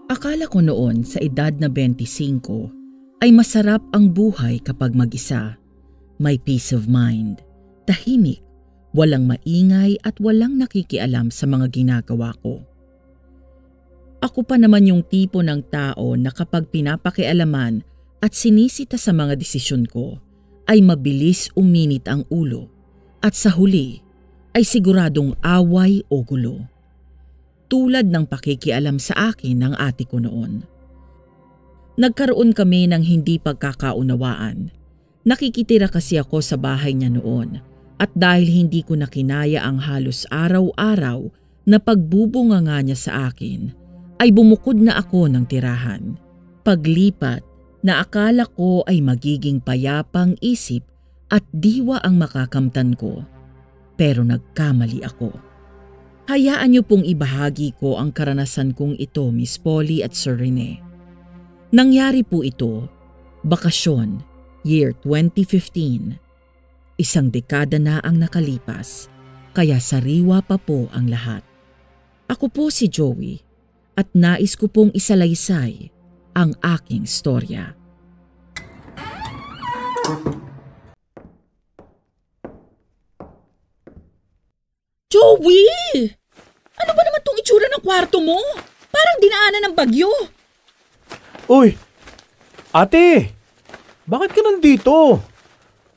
Akala ko noon sa edad na 25 ay masarap ang buhay kapag mag-isa. May peace of mind, tahimik, walang maingay at walang nakikialam sa mga ginagawa ko. Ako pa naman yung tipo ng tao na kapag pinapakialaman at sinisita sa mga desisyon ko ay mabilis uminit ang ulo at sa huli ay siguradong away o gulo. Tulad ng pakikialam sa akin ng ate ko noon. Nagkaroon kami ng hindi pagkakaunawaan. Nakikitira kasi ako sa bahay niya noon at dahil hindi ko nakinaya ang halos araw-araw na pagbubunganga niya sa akin, ay bumukod na ako ng tirahan. Paglipat na akala ko ay magiging payapang isip at diwa ang makakamtan ko. Pero nagkamali ako. Hayaan niyo pong ibahagi ko ang karanasan kong ito, Miss Polly at Sir Rene. Nangyari po ito, bakasyon, year 2015. Isang dekada na ang nakalipas, kaya sariwa pa po ang lahat. Ako po si Joey at nais ko pong isalaysay ang aking storya. Joey! Ano ba naman tong itsura ng kwarto mo? Parang dinaanan ng bagyo. Uy! Ate! Bakit ka nandito?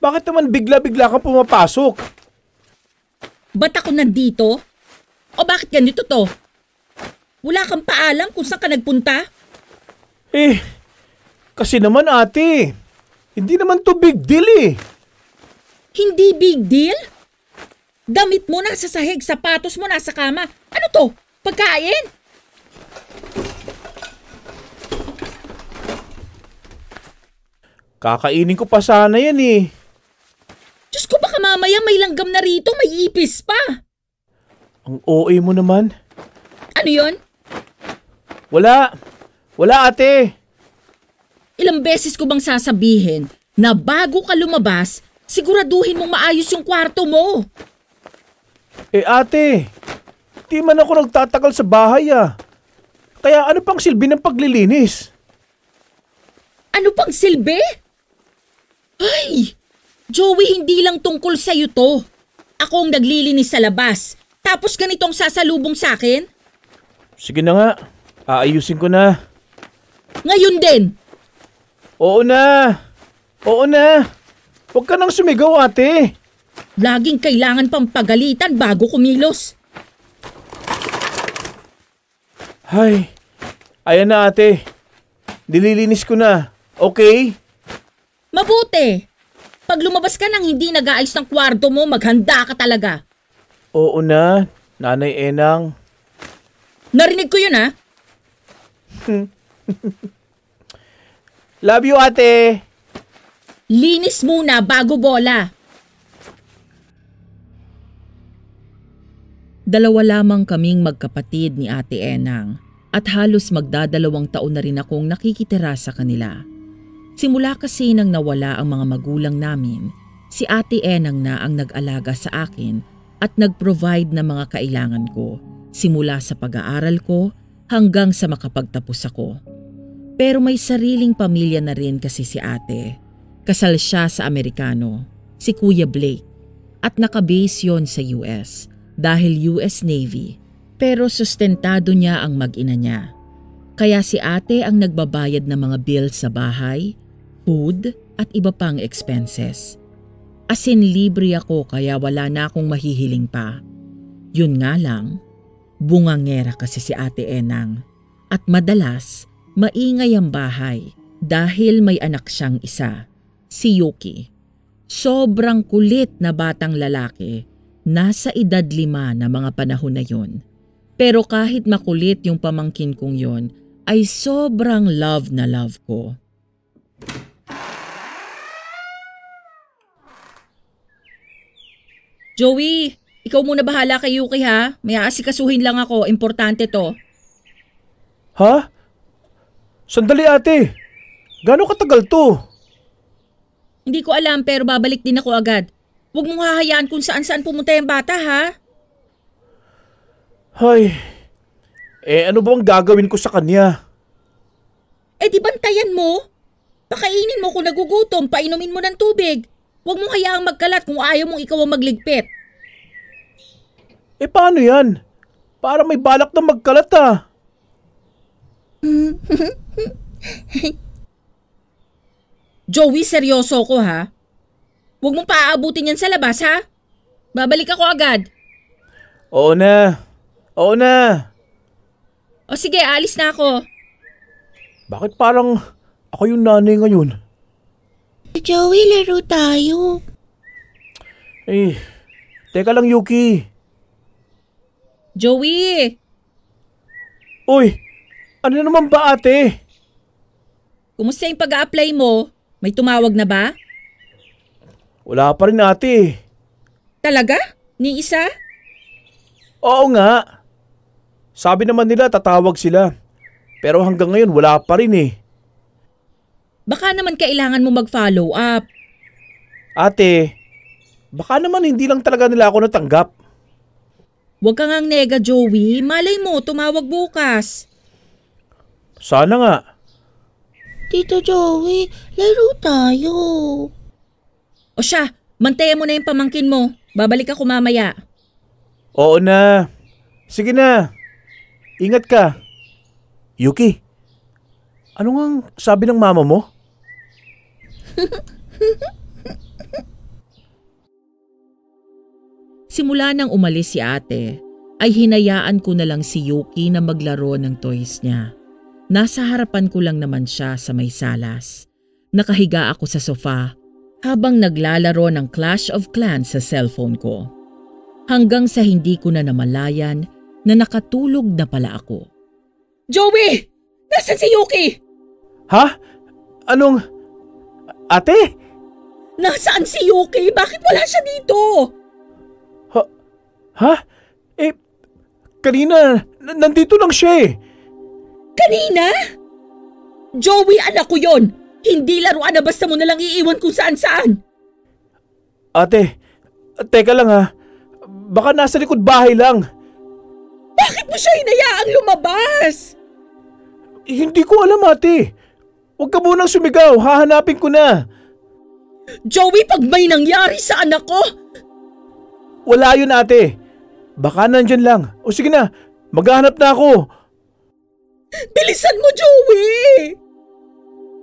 Bakit naman bigla-bigla kang pumapasok? Ba't ako nandito? O bakit ganito to? Wala kang paalam kung saan ka nagpunta? Kasi naman ate, hindi naman to big deal eh. Hindi big deal? Damit mo nasa sahig, sapatos mo nasa kama. Ano to? Pagkain? Kakainin ko pa sana yan eh. Diyos ko, baka mamaya may langgam na rito, may ipis pa. Ang OA mo naman. Ano yon? Wala ate. Ilang beses ko bang sasabihin na bago ka lumabas, siguraduhin mong maayos yung kwarto mo. Ate, di man ako nagtatagal sa bahay ah. Kaya ano pang silbi ng paglilinis? Ano pang silbi? Ay! Joey, hindi lang tungkol sa'yo to. Ako ang naglilinis sa labas. Tapos ganitong sasalubong sa akin? Sige na nga, aayusin ko na. Ngayon din! Oo na! Huwag ka nang sumigaw ate. Laging kailangan pang pagalitan bago kumilos. Hay, ayan na ate. Nililinis ko na, okay? Mabuti! Pag lumabas ka nang hindi nag-aayos ng kwarto mo, maghanda ka talaga. Oo na, Nanay Enang. Narinig ko yun ha? Love you ate! Linis muna bago bola. Dalawa lamang kaming magkapatid ni Ate Enang at halos magdadalawang taon na rin akong nakikitira sa kanila. Simula kasi nang nawala ang mga magulang namin, si Ate Enang na ang nag-alaga sa akin at nag-provide ng mga kailangan ko simula sa pag-aaral ko hanggang sa makapagtapos ako. Pero may sariling pamilya na rin kasi si ate. Kasal siya sa Amerikano, si Kuya Blake, at nakabase yon sa US dahil US Navy, pero sustentado niya ang mag-ina niya. Kaya si ate ang nagbabayad ng mga bills sa bahay, food at iba pang expenses. As in libre ako kaya wala na akong mahihiling pa. Yun nga lang, bungangera kasi si Ate Enang at madalas maingay ang bahay dahil may anak siyang isa, si Yuki. Sobrang kulit na batang lalaki, nasa edad 5 na mga panahon na yun. Pero kahit makulit yung pamangkin kong yon, ay sobrang love na love ko. Joey, ikaw muna bahala kay Yuki ha. May aasikasuhin lang ako, importante to. Ha? Sandali ate, gaano katagal to? Hindi ko alam pero babalik din ako agad. Huwag mong hahayaan kung saan-saan pumunta yung bata ha. Ay, ano bang gagawin ko sa kanya? di bantayan mo. Pakainin mo kung nagugutom, painumin mo ng tubig. Huwag mong hayaang magkalat kung ayaw mong ikaw ang magligpit. Paano yan? Parang may balak na magkalat Joey, seryoso ko ha. Huwag mong paaabutin yan sa labas ha. Babalik ako agad. Oo na. Oo na. O sige, alis na ako. Bakit parang ako yung nanay ngayon? Joey, laro tayo. Teka lang, Yuki. Joey! Uy, ano naman ba ate? Kumusta yung pag-a-apply mo? May tumawag na ba? Wala pa rin ate. Talaga? Ni isa? Oo nga. Sabi naman nila tatawag sila. Pero hanggang ngayon wala pa rin Baka naman kailangan mo mag-follow up. Ate, baka naman hindi lang talaga nila ako natanggap. Huwag ka ngang nega, Joey. Malay mo, tumawag bukas. Sana nga. Tito Joey, laro tayo. O siya, mantayan mo na yung pamangkin mo. Babalik ako mamaya. Oo na. Sige na. Ingat ka. Yuki, ano ngang sabi ng mama mo? Simula nang umalis si ate, ay hinayaan ko na lang si Yuki na maglaro ng toys niya. Nasa harapan ko lang naman siya sa may salas. Nakahiga ako sa sofa habang naglalaro ng Clash of Clans sa cellphone ko. Hanggang sa hindi ko na namalayan na nakatulog na pala ako. Joey! Nasaan si Yuki? Ha? Anong... Ate? Nasaan si Yuki? Bakit wala siya dito? Ha? Kanina, nandito lang siya Kanina? Joey, anak ko yon. Hindi laruan na basta mo nalang iiwan kung saan-saan. Ate, teka lang ha. Baka nasa likod bahay lang. Bakit mo siya hinayaang lumabas? Hindi ko alam ate. Huwag ka munang sumigaw, hahanapin ko na. Joey, pag may nangyari sa anak ko... Wala yun ate. Baka nandyan lang. O sige na, maghahanap na ako. Bilisan mo, Joey!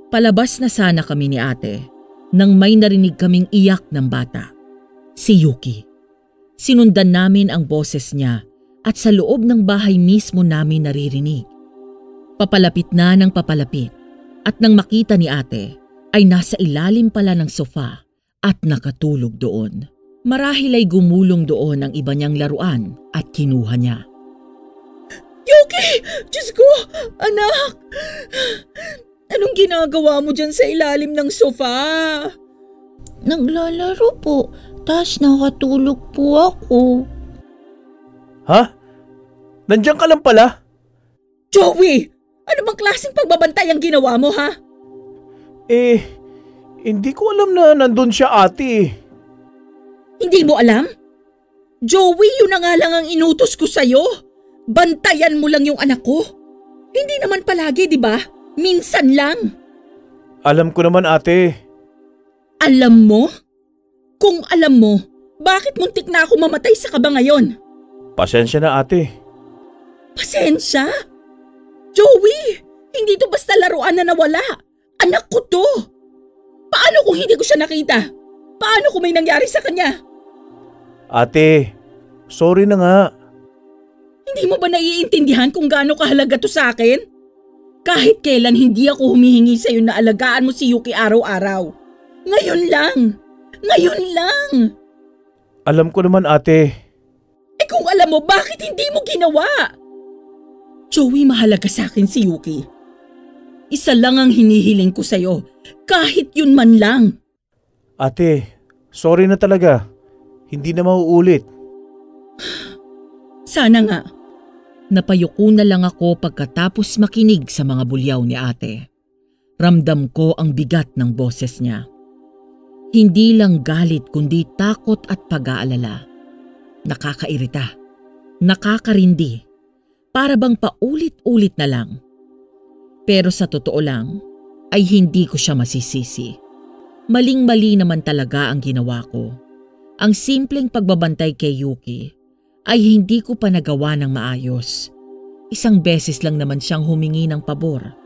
Palabas na sana kami ni ate nang may narinig kaming iyak ng bata. Si Yuki. Sinundan namin ang boses niya at sa loob ng bahay mismo namin naririnig. Papalapit na ng papalapit at nang makita ni ate ay nasa ilalim pala ng sofa at nakatulog doon. Marahil ay gumulong doon ang iba niyang laruan at kinuha niya. Yuki! Diyos ko! Anak! Anong ginagawa mo dyan sa ilalim ng sofa? Naglalaro po, tas nakatulog po ako. Ha? Nandiyan ka lang pala? Joey! Ano bang klaseng pagbabantay ang ginawa mo, ha? Hindi ko alam na nandun siya ate. Hindi mo alam? Joey, yun na nga lang ang inutos ko sa'yo. Bantayan mo lang yung anak ko. Hindi naman palagi, di ba? Minsan lang. Alam ko naman ate. Alam mo? Kung alam mo, bakit muntik na ako mamatay sa kaba ngayon? Pasensya na ate. Pasensya? Joey, hindi to basta laruan na nawala. Anak ko to. Paano kung hindi ko siya nakita? Paano kung may nangyari sa kanya? Ate, sorry na nga. Hindi mo ba naiintindihan kung gaano kahalaga to sa akin? Kahit kailan hindi ako humihingi sa'yo na alagaan mo si Yuki araw-araw. Ngayon lang. Ngayon lang. Alam ko naman ate. Kung alam mo, bakit hindi mo ginawa? Joey, mahalaga sa akin si Yuki. Isa lang ang hinihiling ko sa'yo. Kahit yun man lang. Ate, sorry na talaga. Hindi na mauulit. Sana nga. Napayuko na lang ako pagkatapos makinig sa mga bulyaw ni ate. Ramdam ko ang bigat ng boses niya. Hindi lang galit kundi takot at pag-aalala. Nakakairita. Nakakarindi. Para bang paulit-ulit na lang. Pero sa totoo lang, ay hindi ko siya masisisi. Maling-mali naman talaga ang ginawa ko. Ang simpleng pagbabantay kay Yuki ay hindi ko pa nagawa ng maayos. Isang beses lang naman siyang humingi ng pabor.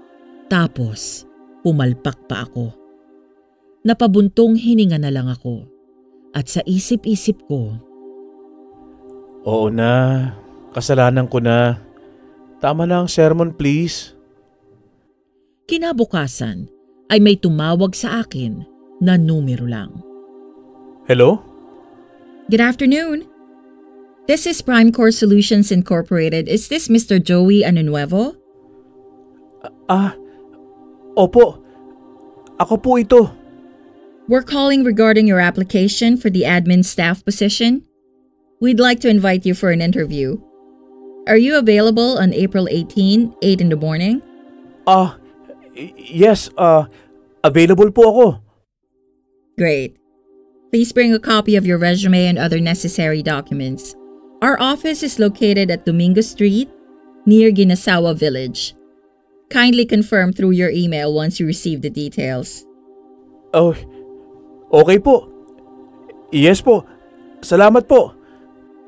Tapos, pumalpak pa ako. Napabuntong hininga na lang ako. At sa isip-isip ko, Oo na, kasalanan ko na. Tama na ang sermon please. kinabukasan ay may tumawag sa akin na numero lang. Hello? Good afternoon. This is Prime Core Solutions Incorporated. Is this Mr. Joey Anunuevo? Opo. Ako po ito. We're calling regarding your application for the admin staff position. We'd like to invite you for an interview. Are you available on April 18, 8 in the morning? Yes, available po ako. Great. Please bring a copy of your resume and other necessary documents. Our office is located at Domingo Street, near Ginasawa Village. Kindly confirm through your email once you receive the details. Oh, okay po. Yes po. Salamat po.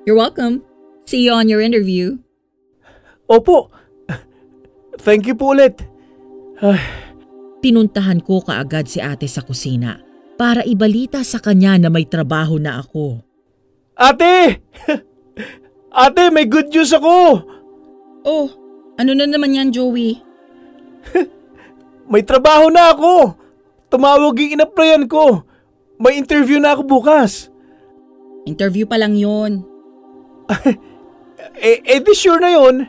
You're welcome. See you on your interview. Opo. Thank you po ulit. Pinuntahan ko kaagad si ate sa kusina para ibalita sa kanya na may trabaho na ako. Ate! Ate, may good news ako! Oh, ano na naman yan, Joey? May trabaho na ako! Tumawag yung in-applyan ko. May interview na ako bukas. Interview pa lang yun. Di sure na yun.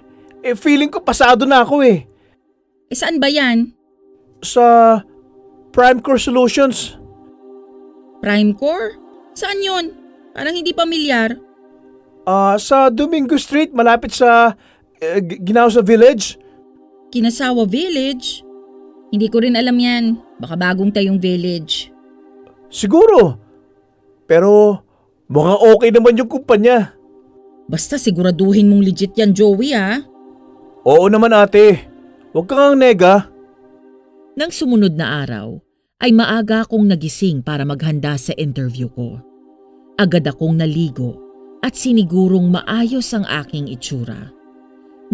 Feeling ko pasado na ako eh. Saan ba yan? Sa Prime Core Solutions. Prime Core? Saan yun? Parang hindi pamilyar. Sa Domingo Street, malapit sa Ginasawa Village. Ginasawa Village? Hindi ko rin alam yan. Baka bagong tayong village. Siguro. Pero mukhang okay naman yung kumpanya. Basta siguraduhin mong legit yan, Joey, ha? Oo naman ate. Huwag kang nega. Nang sumunod na araw, ay maaga akong nagising para maghanda sa interview ko. Agad akong naligo at sinigurong maayos ang aking itsura.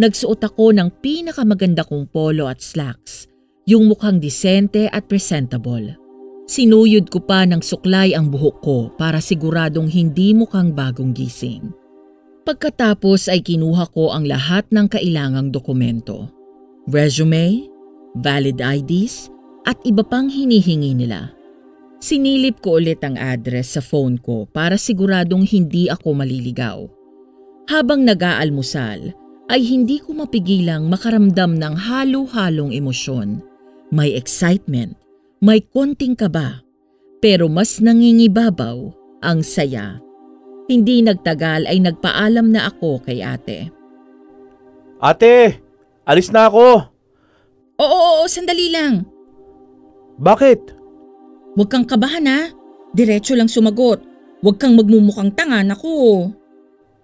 Nagsuot ako ng pinakamaganda kong polo at slacks, yung mukhang disente at presentable. Sinuyod ko pa ng suklay ang buhok ko para siguradong hindi mukhang bagong gising. Pagkatapos ay kinuha ko ang lahat ng kailangang dokumento. Resume, valid IDs, at iba pang hinihingi nila. Sinilip ko ulit ang address sa phone ko para siguradong hindi ako maliligaw. Habang nag-aalmusal, ay hindi ko mapigilang makaramdam ng halo-halong emosyon. May excitement, may konting kaba, pero mas nangingibabaw ang saya. Hindi nagtagal ay nagpaalam na ako kay ate. Ate, alis na ako. Oo, sandali lang. Bakit? Huwag kang kabahan, ha? Diretso lang sumagot. Huwag kang magmumukhang tanga, naku.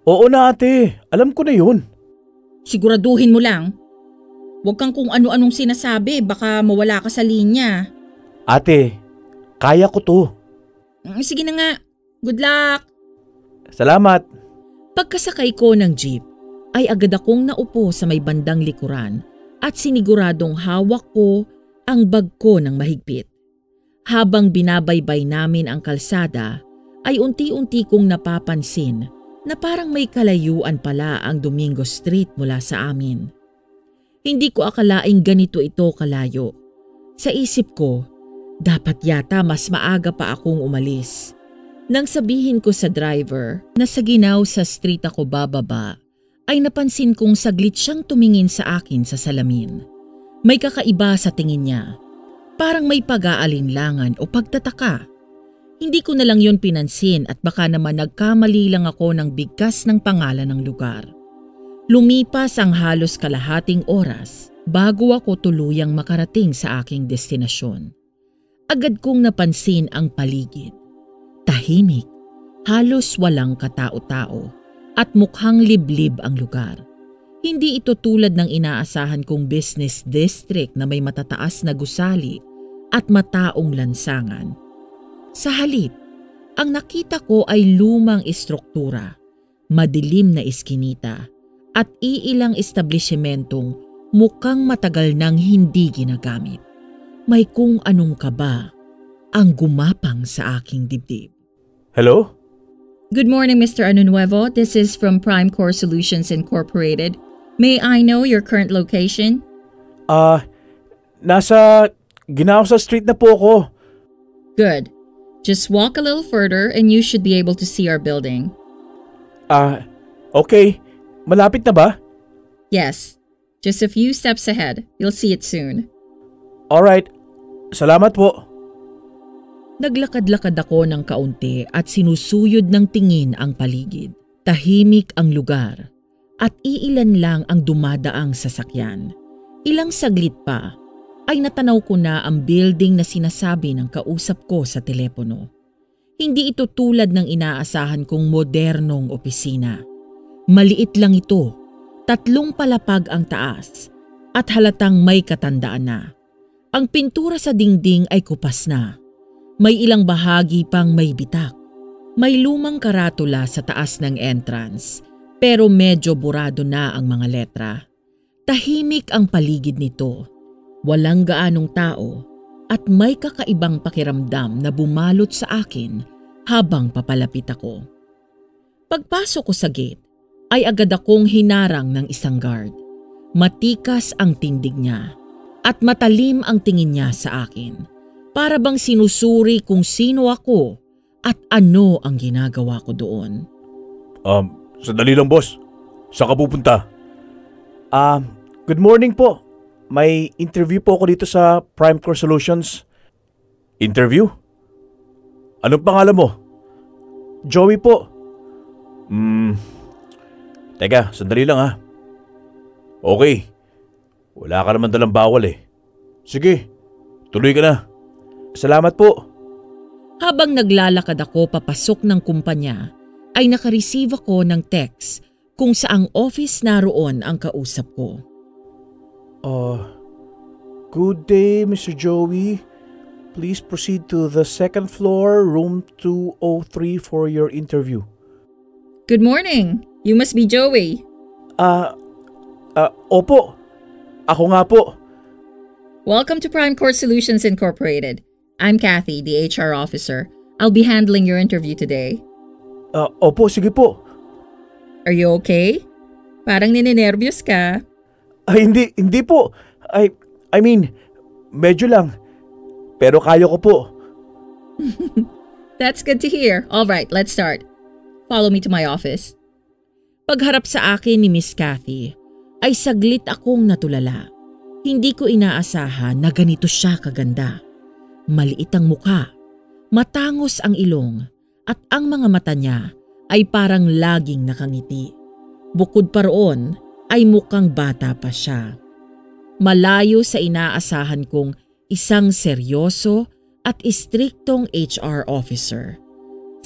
Oo na ate, alam ko na yun. Siguraduhin mo lang. Huwag kang kung ano-anong sinasabi, baka mawala ka sa linya. Ate, kaya ko to. Sige na nga. Good luck. Salamat. Pagkasakay ko ng jeep, ay agad akong naupo sa may bandang likuran at siniguradong hawak ko ang bag ko ng mahigpit. Habang binabaybay namin ang kalsada, ay unti-unti kong napapansin na parang may kalayuan pala ang Domingo Street mula sa amin. Hindi ko akalaing ganito ito kalayo. Sa isip ko, dapat yata mas maaga pa akong umalis. Nang sabihin ko sa driver na sa ginaw sa street ako bababa, ay napansin kong saglit siyang tumingin sa akin sa salamin. May kakaiba sa tingin niya. Parang may pag-aalinlangan o pagtataka. Hindi ko na lang yun pinansin at baka naman nagkamali lang ako ng bigkas ng pangalan ng lugar. Lumipas ang halos kalahating oras bago ako tuluyang makarating sa aking destinasyon. Agad kong napansin ang paligid. Tahimik, halos walang katao-tao at mukhang liblib ang lugar. Hindi ito tulad ng inaasahan kong business district na may matataas na gusali at mataong lansangan. Sa halip, ang nakita ko ay lumang istruktura, madilim na iskinita at iilang establishmentong mukhang matagal nang hindi ginagamit. May kung anong kaba ang gumapang sa aking dibdib. Hello? Good morning, Mr. Anunuevo. This is from Prime Core Solutions Incorporated. May I know your current location? Nasa Ginausa Street na po ako. Good. Just walk a little further and you should be able to see our building. Okay. Malapit na ba? Yes. Just a few steps ahead. You'll see it soon. Alright. Salamat po. Naglakad-lakad ako ng kaunti at sinusuyod ng tingin ang paligid. Tahimik ang lugar at iilan lang ang dumadaang sasakyan. Ilang saglit pa ay natanaw ko na ang building na sinasabi ng kausap ko sa telepono. Hindi ito tulad ng inaasahan kong modernong opisina. Maliit lang ito, 3 palapag ang taas at halatang may katandaan na. Ang pintura sa dingding ay kupas na. May ilang bahagi pang may bitak. May lumang karatula sa taas ng entrance pero medyo burado na ang mga letra. Tahimik ang paligid nito. Walang gaanong tao at may kakaibang pakiramdam na bumalot sa akin habang papalapit ako. Pagpasok ko sa gate ay agad akong hinarang ng isang guard. Matikas ang tindig niya at matalim ang tingin niya sa akin. Para bang sinusuri kung sino ako at ano ang ginagawa ko doon. Sandali lang boss. Saan ka pupunta? Good morning po. May interview po ako dito sa Prime Core Solutions. Interview? Anong pangalan mo? Joey po. Teka, sandali lang ha. Okay. Wala ka naman dalang bawal eh. Sige, tuloy ka na. Salamat po. Habang naglalakad ako papasok ng kumpanya, ay nakareceive ako ng text kung saang office naroon ang kausap ko. Good day, Mr. Joey. Please proceed to the 2nd floor, room 203 for your interview. Good morning. You must be Joey. Opo. Ako nga po. Welcome to Prime Core Solutions Incorporated. I'm Kathy, the HR officer. I'll be handling your interview today. Opo, sige po. Are you okay? Parang ninenervyos ka. Ay, hindi po. I mean, medyo lang. Pero kaya ko po. That's good to hear. All right, let's start. Follow me to my office. Pagharap sa akin ni Miss Kathy, ay saglit akong natulala. Hindi ko inaasahan na ganito siya kaganda. Maliit ang mukha, matangos ang ilong, at ang mga mata niya ay parang laging nakangiti. Bukod pa roon, ay mukhang bata pa siya. Malayo sa inaasahan kong isang seryoso at istriktong HR officer.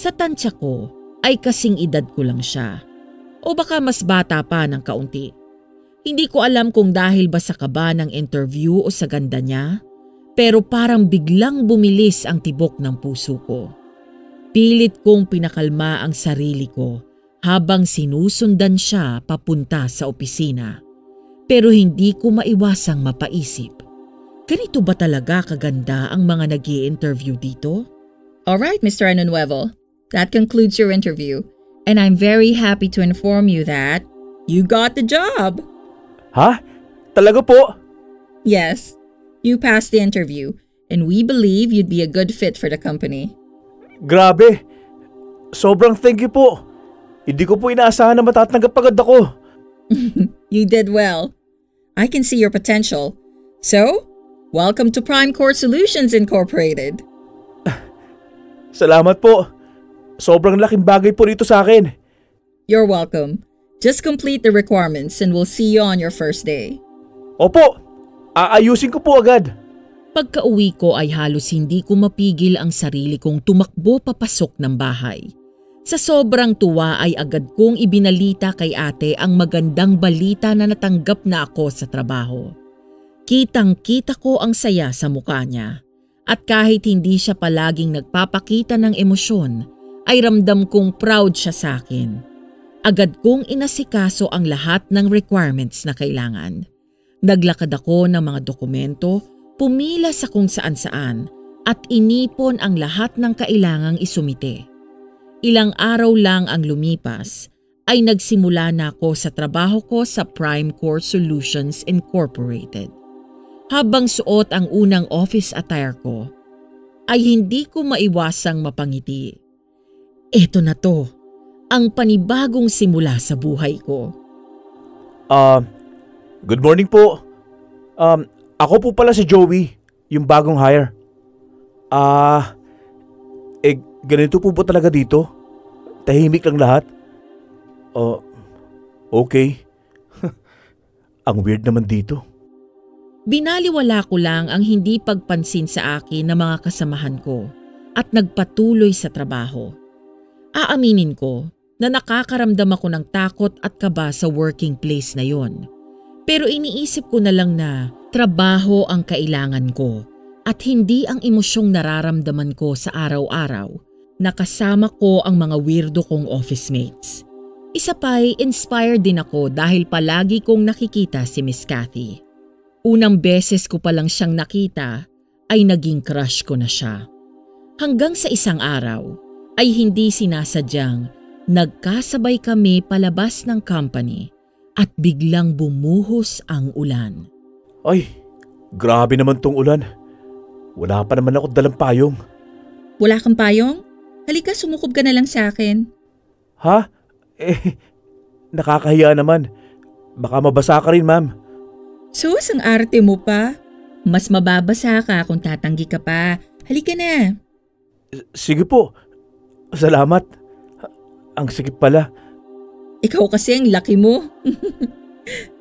Sa tansya ko ay kasing edad ko lang siya. O baka mas bata pa ng kaunti. Hindi ko alam kung dahil ba sa kaba ng interview o sa ganda niya, pero parang biglang bumilis ang tibok ng puso ko. Pilit kong pinakalma ang sarili ko habang sinusundan siya papunta sa opisina. Pero hindi ko maiwasang mapaisip. Ganito ba talaga kaganda ang mga nag-i-interview dito? Alright, Mr. Anunuevo. That concludes your interview. And I'm very happy to inform you that you got the job. Ha? Talaga po? Yes, you passed the interview and we believe you'd be a good fit for the company. Grabe. Sobrang thank you po. Hindi ko po inaasahan na matatanggap agad ako. You did well. I can see your potential. So, welcome to Prime Core Solutions Incorporated. Salamat po. Sobrang laking bagay po dito sa akin. You're welcome. Just complete the requirements and we'll see you on your first day. Opo, aayusin ko po agad. Pagka-uwi ko ay halos hindi ko mapigil ang sarili kong tumakbo papasok ng bahay. Sa sobrang tuwa ay agad kong ibinalita kay ate ang magandang balita na natanggap na ako sa trabaho. Kitang-kita ko ang saya sa mukha niya. At kahit hindi siya palaging nagpapakita ng emosyon, ay ramdam kong proud siya sa akin. Agad kong inasikaso ang lahat ng requirements na kailangan. Naglakad ako ng mga dokumento, pumila sa kung saan-saan at inipon ang lahat ng kailangang isumite. Ilang araw lang ang lumipas ay nagsimula na ako sa trabaho ko sa Prime Core Solutions Incorporated. Habang suot ang unang office attire ko, ay hindi ko maiwasang mapangiti. Eto na to, ang panibagong simula sa buhay ko. Good morning po. Ako po pala si Joey, yung bagong hire. Ganito po ba talaga dito? Tahimik lang lahat? Okay. Ang weird naman dito. Binaliwala ko lang ang hindi pagpansin sa akin ng mga kasamahan ko at nagpatuloy sa trabaho. Aaminin ko na nakakaramdam ako ng takot at kaba sa working place na yon. Pero iniisip ko na lang na trabaho ang kailangan ko at hindi ang emosyong nararamdaman ko sa araw-araw na kasama ko ang mga weirdo kong office mates. Isa pa'y inspired din ako dahil palagi kong nakikita si Miss Cathy. Unang beses ko pa lang siyang nakita ay naging crush ko na siya. Hanggang sa isang araw ay hindi sinasadyang nagkasabay kami palabas ng company at biglang bumuhos ang ulan. Ay, grabe naman tong ulan. Wala pa naman ako dalang payong. Wala kang payong? Halika, sumukob ka na lang sa akin. Ha? Nakakahiya naman. Baka mabasa ka rin, ma'am. Sus, ang arte mo pa. Mas mababasa ka kung tatanggi ka pa. Halika na. Sige po. Salamat. Ang sikip pala. Ikaw kasi ang laki mo.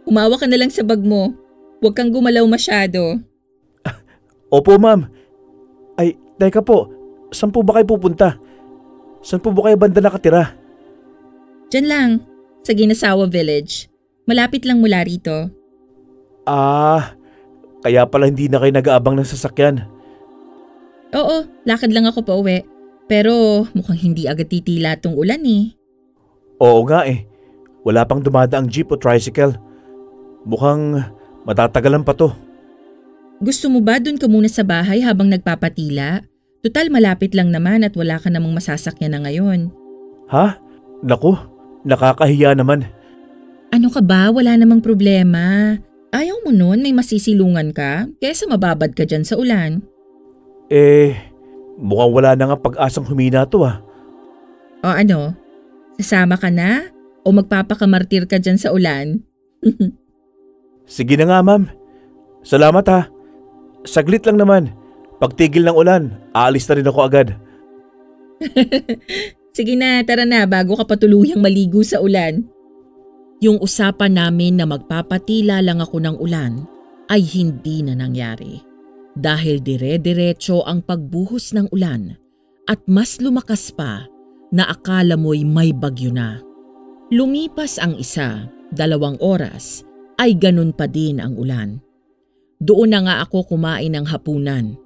Umawa ka na lang sa bag mo. Huwag kang gumalaw masyado. Opo, ma'am. Ay, teka po. Saan po ba kayo pupunta? Saan po ba kayo banda nakatira? Diyan lang, sa Ginasawa Village. Malapit lang mula rito. Kaya pala hindi na kayo nag-aabang ng sasakyan. Oo, lakad lang ako pa uwi. Pero mukhang hindi agad titila tong ulan eh. Oo nga eh. Wala pang dumadaang jeep o tricycle. Mukhang matatagalan pa to. Gusto mo ba dun ka muna sa bahay habang nagpapatila? Total malapit lang naman at wala ka namang masasakyan na ngayon. Ha? Naku, nakakahiya naman. Ano ka ba? Wala namang problema. Ayaw mo nun may masisilungan ka kaysa mababad ka dyan sa ulan. Mukhang wala na nga pag-asang humina to ah. O ano? Sasama ka na? O magpapakamartir ka dyan sa ulan? Sige na nga, ma'am. Salamat ha. Saglit lang naman. Pagtigil ng ulan, aalis na rin ako agad. Sige na, tara na bago ka patuluyang maligo sa ulan. Yung usapan namin na magpapatila lang ako ng ulan ay hindi na nangyari. Dahil dire-diretso ang pagbuhos ng ulan at mas lumakas pa na akala mo'y may bagyo na. Lumipas ang 1, 2 oras ay ganun pa din ang ulan. Doon na nga ako kumain ng hapunan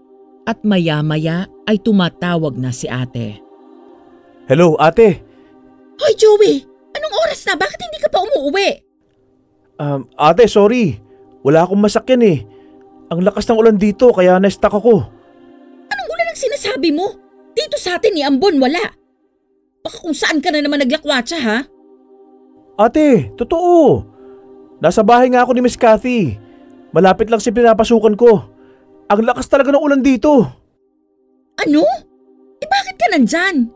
at maya-maya ay tumatawag na si ate. Hello, ate. Hoy Joey! Anong oras na? Bakit hindi ka pa umuwi? Ate, sorry. Wala akong masakyan eh. Ang lakas ng ulan dito kaya na-stuck ako. Anong ulan ang sinasabi mo? Dito sa atin ni Ambon wala. Baka kung saan ka na naman naglakwatsa ha? Ate, totoo. Nasa bahay nga ako ni Miss Cathy. Malapit lang si pinapasukan ko. Ang lakas talaga ng ulan dito. Ano? Bakit ka nandyan?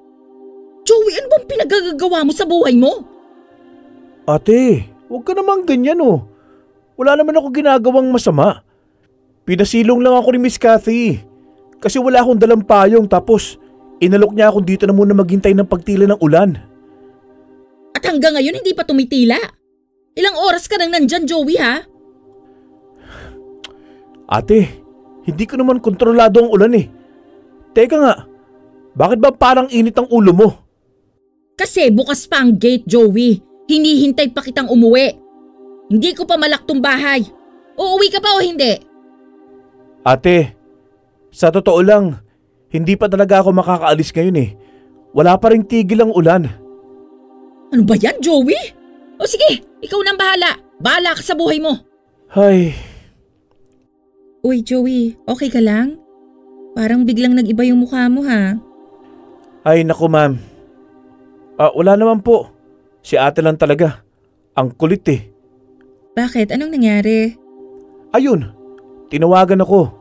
Joey, ano bang pinagagagawa mo sa buhay mo? Ate, huwag ka namang ganyan oh. Wala naman ako ginagawang masama. Pinasilong lang ako ni Miss Cathy. Kasi wala akong dalang payong tapos inalok niya akong dito na muna maghintay ng pagtila ng ulan. At hanggang ngayon hindi pa tumitila. Ilang oras ka nang nandyan, Joey ha? Ate, hindi ko naman kontrolado ang ulan eh. Teka nga, bakit ba parang init ang ulo mo? Kasi bukas pa ang gate, Joey. Hinihintay pa kitang umuwi. Hindi ko pa malak tong bahay. Uuwi ka pa o hindi? Ate, sa totoo lang, hindi pa talaga ako makakaalis ngayon eh. Wala pa ring tigil ang ulan. Ano ba yan, Joey? O sige, ikaw nang bahala. Bahala ka sa buhay mo. Ay, Uy, Joey, okay ka lang? Parang biglang nag-iba yung mukha mo ha. ay naku ma'am. Wala naman po. Si ate lang talaga. Ang kulit eh. Bakit? Anong nangyari? Ayun, tinawagan ako.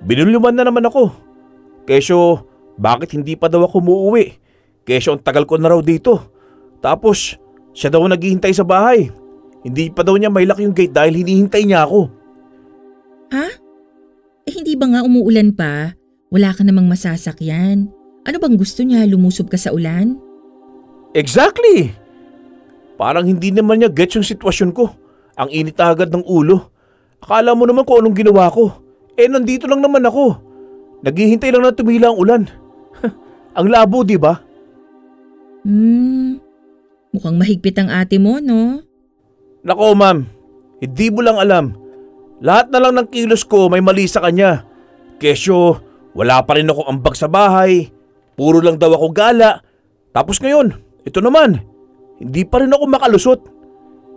Binuluman na naman ako. Kesyo, bakit hindi pa daw ako umuwi? Kesyo, ang tagal ko na raw dito. Tapos, siya daw naghihintay sa bahay. Hindi pa daw niya mailak yung gate dahil hinihintay niya ako. Ha? Hindi ba nga umuulan pa? Wala ka namang masasakyan. Ano bang gusto niya? Lumusob ka sa ulan? Exactly! Parang hindi naman niya gets yung sitwasyon ko. Ang init na agad ng ulo. Akala mo naman kung anong ginawa ko. Nandito lang naman ako. Naghihintay lang na tumila ang ulan. Ang labo, di ba? Mukhang mahigpit ang ate mo, no? Nako ma'am, hindi mo lang alam. Lahat na lang ng kilos ko may mali sa kanya. Kesyo, wala pa rin ako ambag sa bahay. Puro lang daw ako gala. Tapos ngayon, ito naman, hindi pa rin ako makalusot.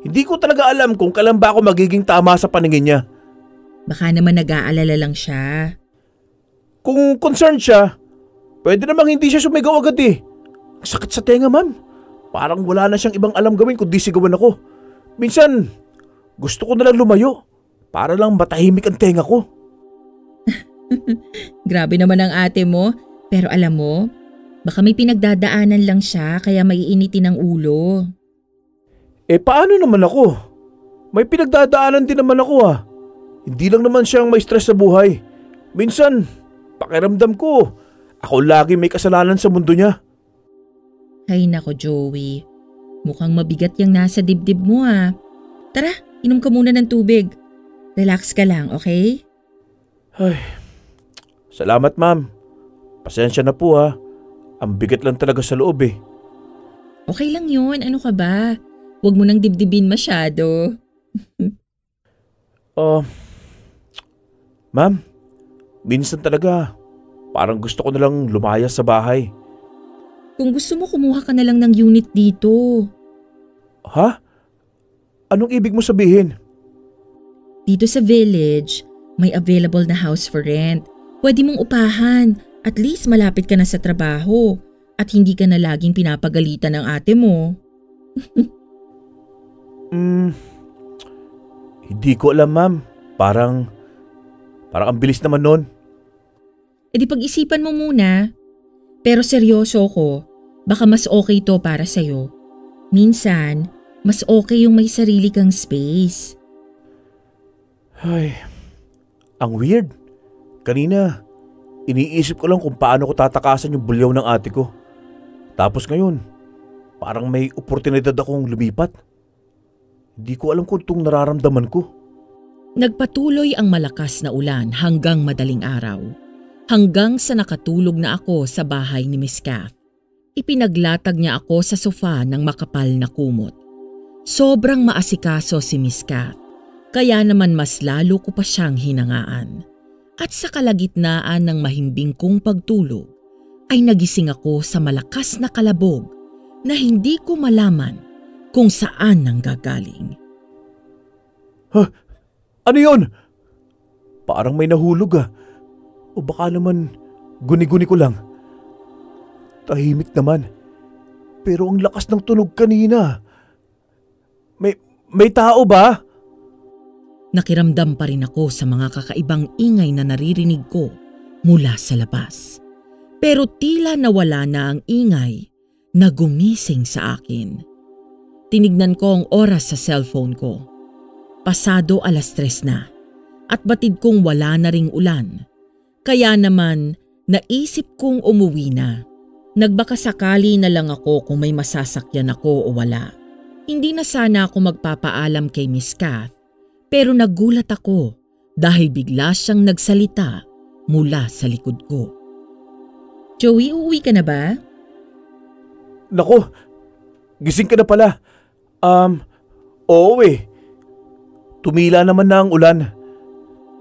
Hindi ko talaga alam kung kailan ba ako magiging tama sa paningin niya. Baka naman nag-aalala lang siya. Kung concerned siya, pwede namang hindi siya sumigaw agad eh. Ang sakit sa tenga ma'am. Parang wala na siyang ibang alam gawin kundi sigawan ako. Minsan, gusto ko na lang lumayo para lang matahimik ang tenga ko. Grabe naman ang ate mo. Pero alam mo, baka may pinagdadaanan lang siya kaya maiinitin ang ulo. Paano naman ako? May pinagdadaanan din naman ako ah. Hindi lang naman siyang may stress sa buhay. Minsan, pakiramdam ko, ako lagi may kasalanan sa mundo niya. Ay nako, Joey. Mukhang mabigat yung nasa dibdib mo ha. Tara, inom ka muna ng tubig. Relax ka lang, okay? Ay, salamat ma'am. Pasensya na po ha. Ang bigat lang talaga sa loob eh. Okay lang yun, ano ka ba? Huwag mo nang dibdibin masyado. Ma'am, minsan talaga parang gusto ko na lang lumayas sa bahay. Kung gusto mo, kumuha ka na lang ng unit dito. Ha? Anong ibig mo sabihin? Dito sa village, may available na house for rent. Pwede mong upahan. At least malapit ka na sa trabaho. At hindi ka na laging pinapagalitan ng ate mo. Hindi ko alam ma'am. Parang ang bilis naman nun. Di pag-isipan mo muna. Pero seryoso ko, baka mas okay to para sa'yo. Minsan, mas okay yung may sarili kang space. Ay, ang weird. Kanina, iniisip ko lang kung paano ko tatakasan yung bulyaw ng ate ko. Tapos ngayon, parang may oportunidad akong lumipat. Hindi ko alam kung itong nararamdaman ko. Nagpatuloy ang malakas na ulan hanggang madaling araw. Hanggang sa nakatulog na ako sa bahay ni Miss Kath. Ipinaglatag niya ako sa sofa ng makapal na kumot. Sobrang maasikaso si Miss Kath, kaya naman mas lalo ko pa siyang hinangaan. At sa kalagitnaan ng mahimbing kong pagtulog, ay nagising ako sa malakas na kalabog na hindi ko malaman kung saan nanggagaling. Ano yun? Parang may nahulog ah. O baka naman guni-guni ko lang. Tahimik naman. Pero ang lakas ng tunog kanina. May tao ba? Nakiramdam pa rin ako sa mga kakaibang ingay na naririnig ko mula sa labas. Pero tila nawala na ang ingay na gumising sa akin. Tinignan ko ang oras sa cellphone ko. Pasado 3:00 na at batid kong wala na ring ulan. Kaya naman naisip kong umuwi na. Nagbakasakali na lang ako kung may masasakyan ako o wala. Hindi na sana ako magpapaalam kay Miss Kath. Pero nagulat ako dahil bigla siyang nagsalita mula sa likod ko. Joey, uuwi ka na ba? Naku, gising ka na pala. Oo eh. Tumila naman na ang ulan.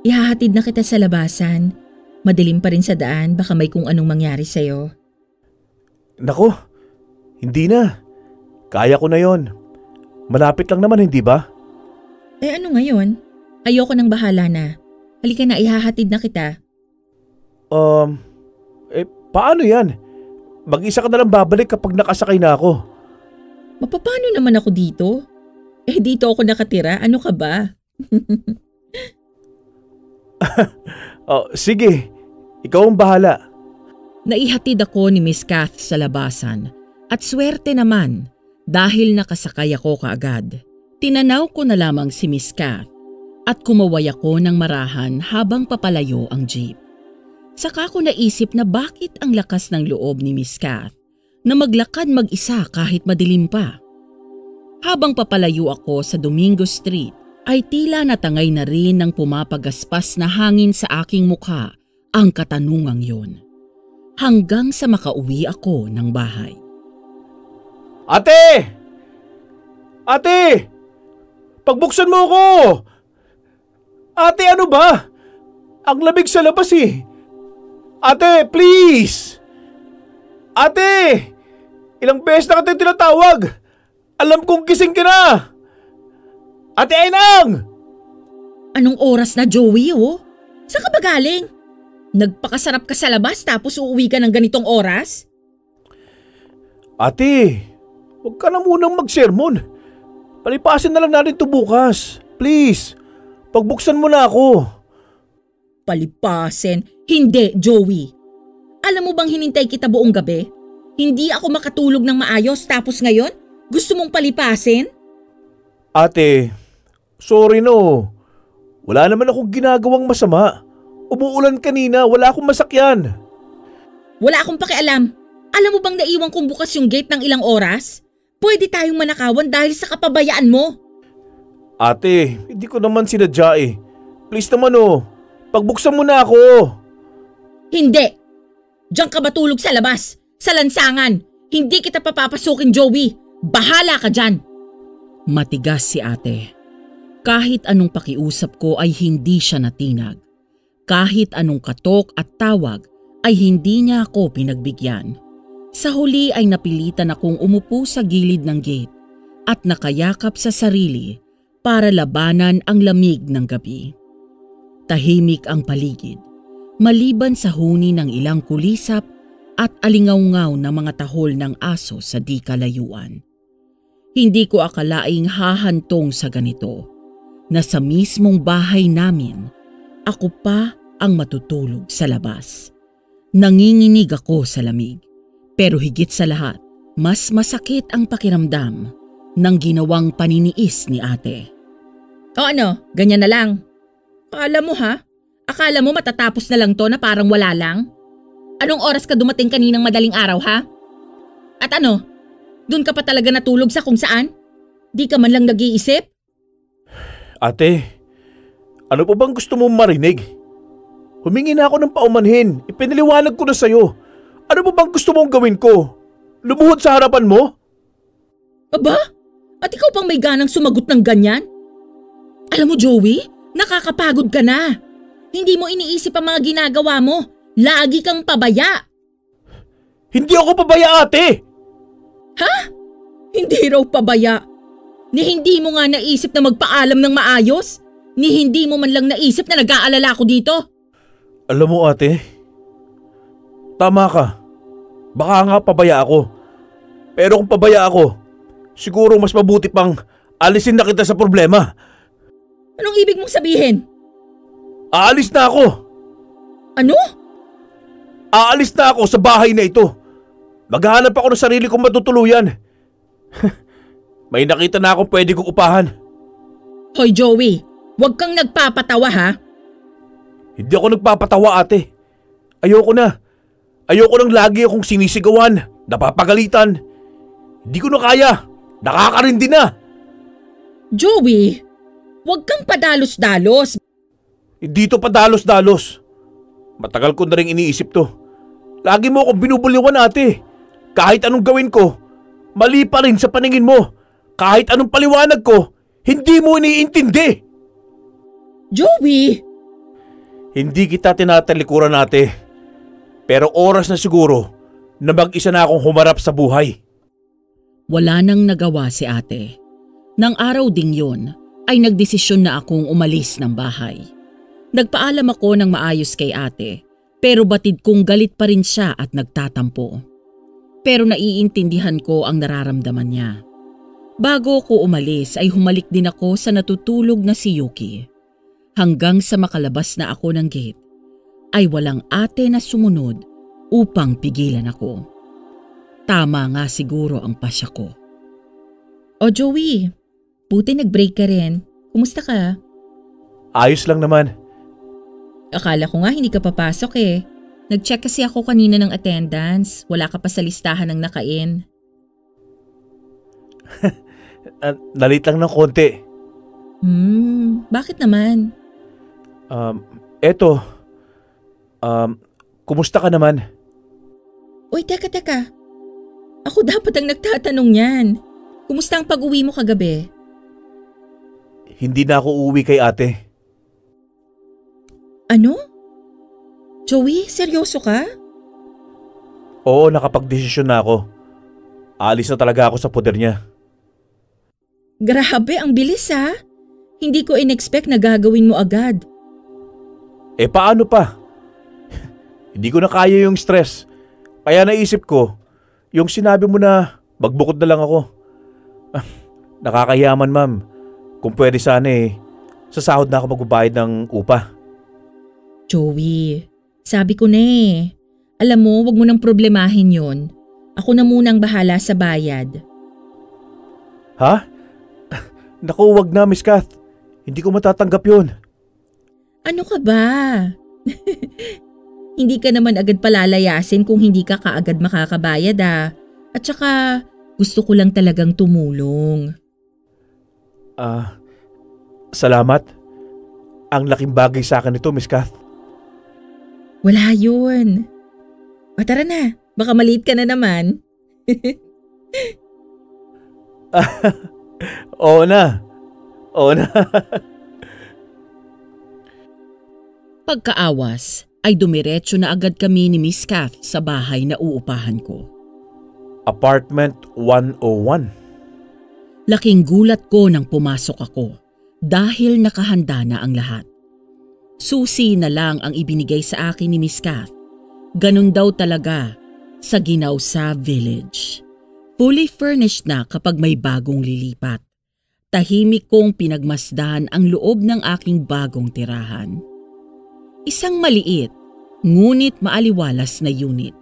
Ihahatid na kita sa labasan. Madilim pa rin sa daan, baka may kung anong mangyari sa'yo. Naku, hindi na. Kaya ko na yon. Malapit lang naman, hindi ba? Eh ano ngayon? Ayoko nang bahala na. Halika na, ihahatid na kita. Paano yan? Mag-isa ka na lang babalik kapag nakasakay na ako. Mapapano naman ako dito? Eh dito ako nakatira, ano ka ba? Sige, ikaw ang bahala. Naihatid ako ni Miss Kath sa labasan at swerte naman dahil nakasakay ako kaagad. Tinanaw ko na lamang si Miss Kath at kumaway ako ng marahan habang papalayo ang jeep. Saka ko naisip na bakit ang lakas ng loob ni Miss Kath na maglakad mag-isa kahit madilim pa. Habang papalayo ako sa Domingo Street ay tila natangay na rin ng pumapagaspas na hangin sa aking mukha ang katanungang yun. Hanggang sa makauwi ako ng bahay. Ate! Ate! Pagbuksan mo ako! Ate, ano ba? Ang lamig sa labas eh. Ate, please! Ate! Ilang beses na kita tinatawag. Alam kong gising ka na. Ate Ainang! Anong oras na, Joey, oh? Saan ka ba galing? Nagpakasarap ka sa labas tapos uuwi ka ng ganitong oras? Ate, huwag ka na munang mag-sermon. Palipasin na lang natin ito bukas. Please, pagbuksan mo na ako. Palipasin? Hindi, Joey. Alam mo bang hinintay kita buong gabi? Hindi ako makatulog ng maayos tapos ngayon? Gusto mong palipasin? Ate, sorry no. Wala naman akong ginagawang masama. Umuulan kanina, wala akong masakyan. Wala akong pakialam. Alam mo bang naiwan kong bukas yung gate ng ilang oras? Pwede tayong manakawan dahil sa kapabayaan mo. Ate, hindi ko naman sinadya eh. Please naman oh, pagbuksan mo na ako. Hindi. Diyan ka matulog sa labas, sa lansangan. Hindi kita papapasukin, Joey. Bahala ka dyan. Matigas si ate. Kahit anong pakiusap ko ay hindi siya natinag. Kahit anong katok at tawag ay hindi niya ako pinagbigyan. Sa huli ay napilitan akong umupo sa gilid ng gate at nakayakap sa sarili para labanan ang lamig ng gabi. Tahimik ang paligid, maliban sa huni ng ilang kulisap at alingaw-ngaw na mga tahol ng aso sa di kalayuan. Hindi ko akalaing hahantong sa ganito, na sa mismong bahay namin, ako pa ang matutulog sa labas. Nanginginig ako sa lamig, pero higit sa lahat, mas masakit ang pakiramdam ng ginawang paniniis ni ate. O ano, ganyan na lang. Akala mo ha? Akala mo matatapos na lang to na parang wala lang? Anong oras ka dumating kaninang madaling araw ha? At ano? Doon ka pa talaga natulog sa kung saan? Di ka man lang nag-iisip? Ate, ano pa bang gusto mong marinig? Humingi na ako ng paumanhin. Ipinaliwanag ko na sa'yo. Ano pa bang gusto mong gawin ko? Lumuhod sa harapan mo? Aba? At ikaw pang may ganang sumagot ng ganyan? Alam mo, Joey, nakakapagod ka na. Hindi mo iniisip ang mga ginagawa mo. Lagi kang pabaya. Hindi ako pabaya, ate! Ha? Hindi raw pabaya. Ni hindi mo nga naisip na magpaalam ng maayos? Ni hindi mo man lang naisip na nag-aalala ako dito? Alam mo ate, tama ka. Baka nga pabaya ako. Pero kung pabaya ako, siguro mas mabuti pang alisin na kita sa problema. Anong ibig mong sabihin? Aalis na ako. Ano? Aalis na ako sa bahay na ito. Maghahanap ako ng sarili kong matutuluyan. May nakita na akong pwede kong upahan. Hoy Joey, huwag kang nagpapatawa ha? Hindi ako nagpapatawa ate. Ayoko na. Ayoko nang lagi akong sinisigawan, napapagalitan. Hindi ko na kaya. Nakakarindi na. Joey, huwag kang padalos-dalos. Hindi to padalos-dalos. Matagal ko na rin iniisip to. Lagi mo akong binubuliwan ate. Kahit anong gawin ko, Mali pa rin sa paningin mo. Kahit anong paliwanag ko, hindi mo iniintindi. Joey! Hindi kita tinatalikuran, ate. Pero oras na siguro na mag-isa na akong humarap sa buhay. Wala nang nagawa si ate. Nang araw ding yun, ay nagdesisyon na akong umalis ng bahay. Nagpaalam ako ng maayos kay ate, pero batid kong galit pa rin siya at nagtatampo. Pero naiintindihan ko ang nararamdaman niya. Bago ko umalis ay humalik din ako sa natutulog na si Yuki. Hanggang sa makalabas na ako ng gate, ay walang ate na sumunod upang pigilan ako. Tama nga siguro ang pasya ko. O Joey, buti nag-break ka rin. Kumusta ka? Ayos lang naman. Akala ko nga hindi ka papasok eh. Nag-check kasi ako kanina ng attendance. Wala ka pa sa listahan ng naka-in. Nalit lang ng konti. Bakit naman? Kumusta ka naman? Uy, teka. Ako dapat ang nagtatanong yan. Kumusta ang pag-uwi mo kagabi? Hindi na ako uuwi kay ate. Ano? Joey, seryoso ka? Oo, nakapag-desisyon na ako. Alis na talaga ako sa poder niya. Grabe, ang bilis ha. Hindi ko in-expect na gagawin mo agad. Paano pa? Hindi ko na kaya yung stress. Kaya naisip ko, yung sinabi mo na magbukod na lang ako. Nakakayaman, ma'am. Kung pwede sana sasahod na ako magbabayad ng upa. Joey, sabi ko na eh. Alam mo, wag mo nang problemahin yon. Ako na munang bahala sa bayad. Ha? Naku, wag na, Miss Kath. Hindi ko matatanggap yun. Ano ka ba? Hindi ka naman agad palalayasin kung hindi ka kaagad makakabayad ah. At saka, gusto ko lang talagang tumulong. Salamat. Ang laking bagay sa akin ito, Miss Kath. Wala yun. O tara na, baka maliit ka na naman. Oo na. Pagkaawas ay dumiretso na agad kami ni Miss Kath sa bahay na uupahan ko. Apartment 101. Laking gulat ko nang pumasok ako dahil nakahanda na ang lahat. Susi na lang ang ibinigay sa akin ni Miss Kath. Ganun daw talaga sa Ginausa Village. Fully furnished na kapag may bagong lilipat. Tahimik kong pinagmasdan ang loob ng aking bagong tirahan. Isang maliit, ngunit maaliwalas na unit.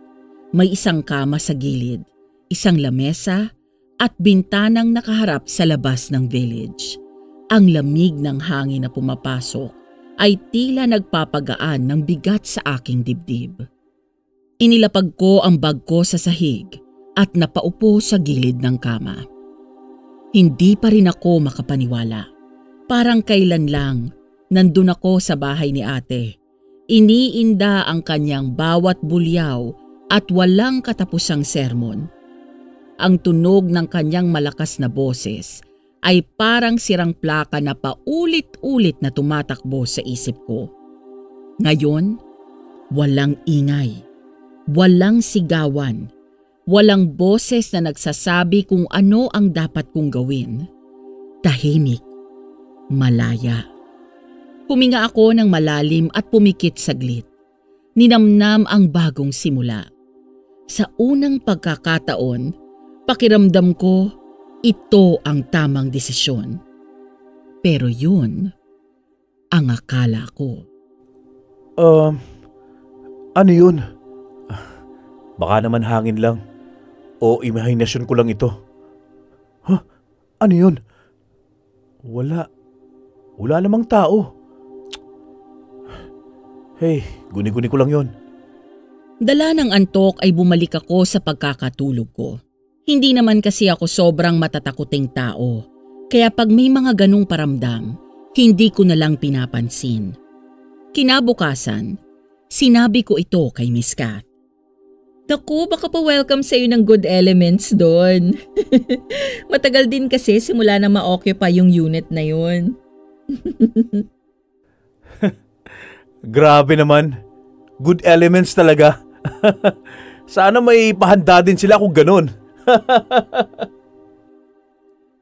May isang kama sa gilid, isang lamesa at bintanang nakaharap sa labas ng village. Ang lamig ng hangin na pumapasok ay tila nagpapagaan ng bigat sa aking dibdib. Inilapag ko ang bag ko sa sahig at napaupo sa gilid ng kama. Hindi pa rin ako makapaniwala. Parang kailan lang, nandun ako sa bahay ni ate. Iniinda ang kanyang bawat bulyaw at walang katapusang sermon. Ang tunog ng kanyang malakas na boses ay parang sirang plaka na paulit-ulit na tumatakbo sa isip ko. Ngayon, walang ingay, walang sigawan, walang boses na nagsasabi kung ano ang dapat kong gawin. Tahimik, malaya. Huminga ako ng malalim at pumikit saglit. Ninamnam ang bagong simula. Sa unang pagkakataon, pakiramdam ko, ito ang tamang desisyon. Pero yun, ang akala ko. Ano yun? Baka naman hangin lang. O imahinasyon ko lang ito. Ano yun? Wala namang tao. Hey, guni-guni ko lang yun. Dala ng antok ay bumalik ako sa pagkakatulog ko. Hindi naman kasi ako sobrang matatakuting tao. Kaya pag may mga ganong paramdam, hindi ko na lang pinapansin. Kinabukasan, sinabi ko ito kay Miss Kath. Naku, baka pa welcome sa'yo ng good elements doon. Matagal din kasi simula na ma-occupy yung unit na yun. Grabe naman. Good elements talaga. Sana may pahanda din sila kung ganun.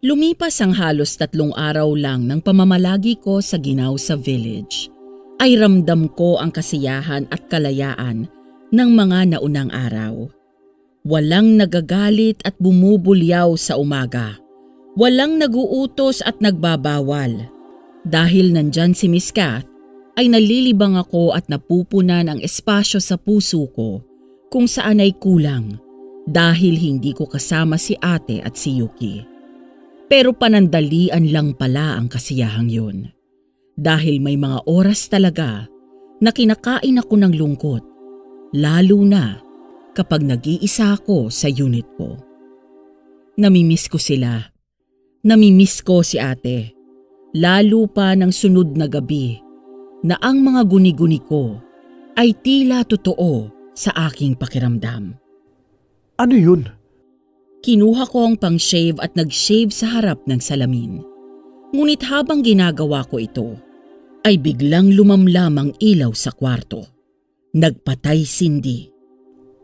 Lumipas ang halos 3 araw lang ng pamamalagi ko sa Ginao sa village, ay ramdam ko ang kasiyahan at kalayaan ng mga naunang araw. Walang nagagalit at bumubulyaw sa umaga. Walang naguutos at nagbabawal. Dahil nandyan si Miss Kath, ay nalilibang ako at napupunan ang espasyo sa puso ko kung saan ay kulang dahil hindi ko kasama si ate at si Yuki. Pero panandalian lang pala ang kasiyahang yun. Dahil may mga oras talaga na kinakain ako ng lungkot, lalo na kapag nag-iisa ako sa unit ko. Namimiss ko sila. Namimiss ko si ate. Lalo pa ng sunod na gabi na ang mga guni-guni ko ay tila totoo sa aking pakiramdam. Ano yun? Kinuha ko ang pang-shave at nag-shave sa harap ng salamin. Ngunit habang ginagawa ko ito, ay biglang lumamlam ang ilaw sa kwarto. Nagpatay sindi.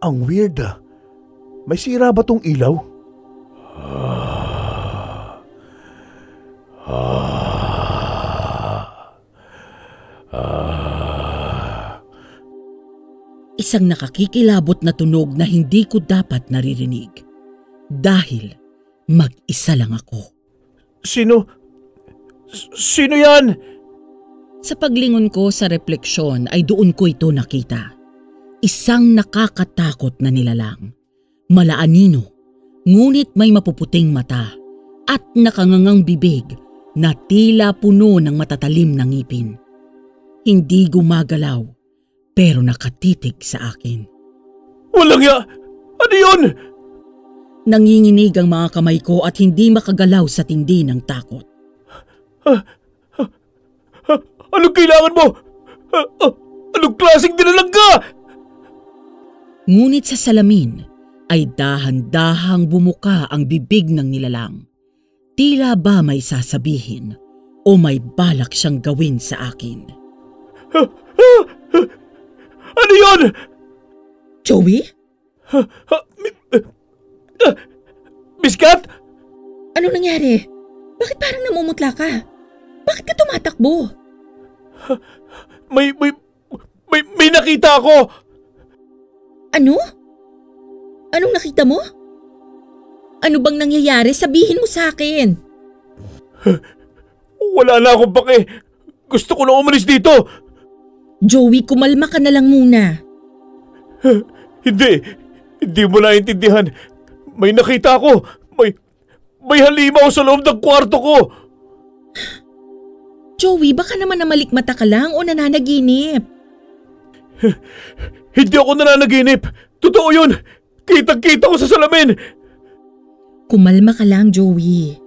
Ang weird ah. May sira ba tong ilaw? Isang nakakikilabot na tunog na hindi ko dapat naririnig. Dahil mag-isa lang ako. Sino yan? Sa paglingon ko sa refleksyon ay doon ko ito nakita. Isang nakakatakot na nilalang. Malaanino, ngunit may mapuputing mata at nakangangang bibig na tila puno ng matatalim na ngipin. Hindi gumagalaw pero nakatitig sa akin. Walang ya! Ano yun? Nanginginig ang mga kamay ko at hindi makagalaw sa tindi ng takot. Anong kailangan mo? Anong klaseng dinalag ka? Ngunit sa salamin ay dahan-dahang bumuka ang bibig ng nilalang. Tila ba may sasabihin o may balak siyang gawin sa akin. Ano yun? Joey? Miss Kat? Ano nangyari? Bakit parang namumutla ka? Bakit ka tumatakbo? May nakita ako! Ano? Anong nakita mo? Ano bang nangyayari? Sabihin mo sa akin. Wala na akong pake. Gusto ko na umalis dito. Joey, kumalma ka na lang muna. Hindi mo naintindihan. May nakita ako. May halimaw sa loob ng kwarto ko. Joey, baka naman namalikmata ka lang o nananaginip. Hindi ako nananaginip. Totoo yun. Kitang-kita ko sa salamin. Kumalma ka lang, Joey.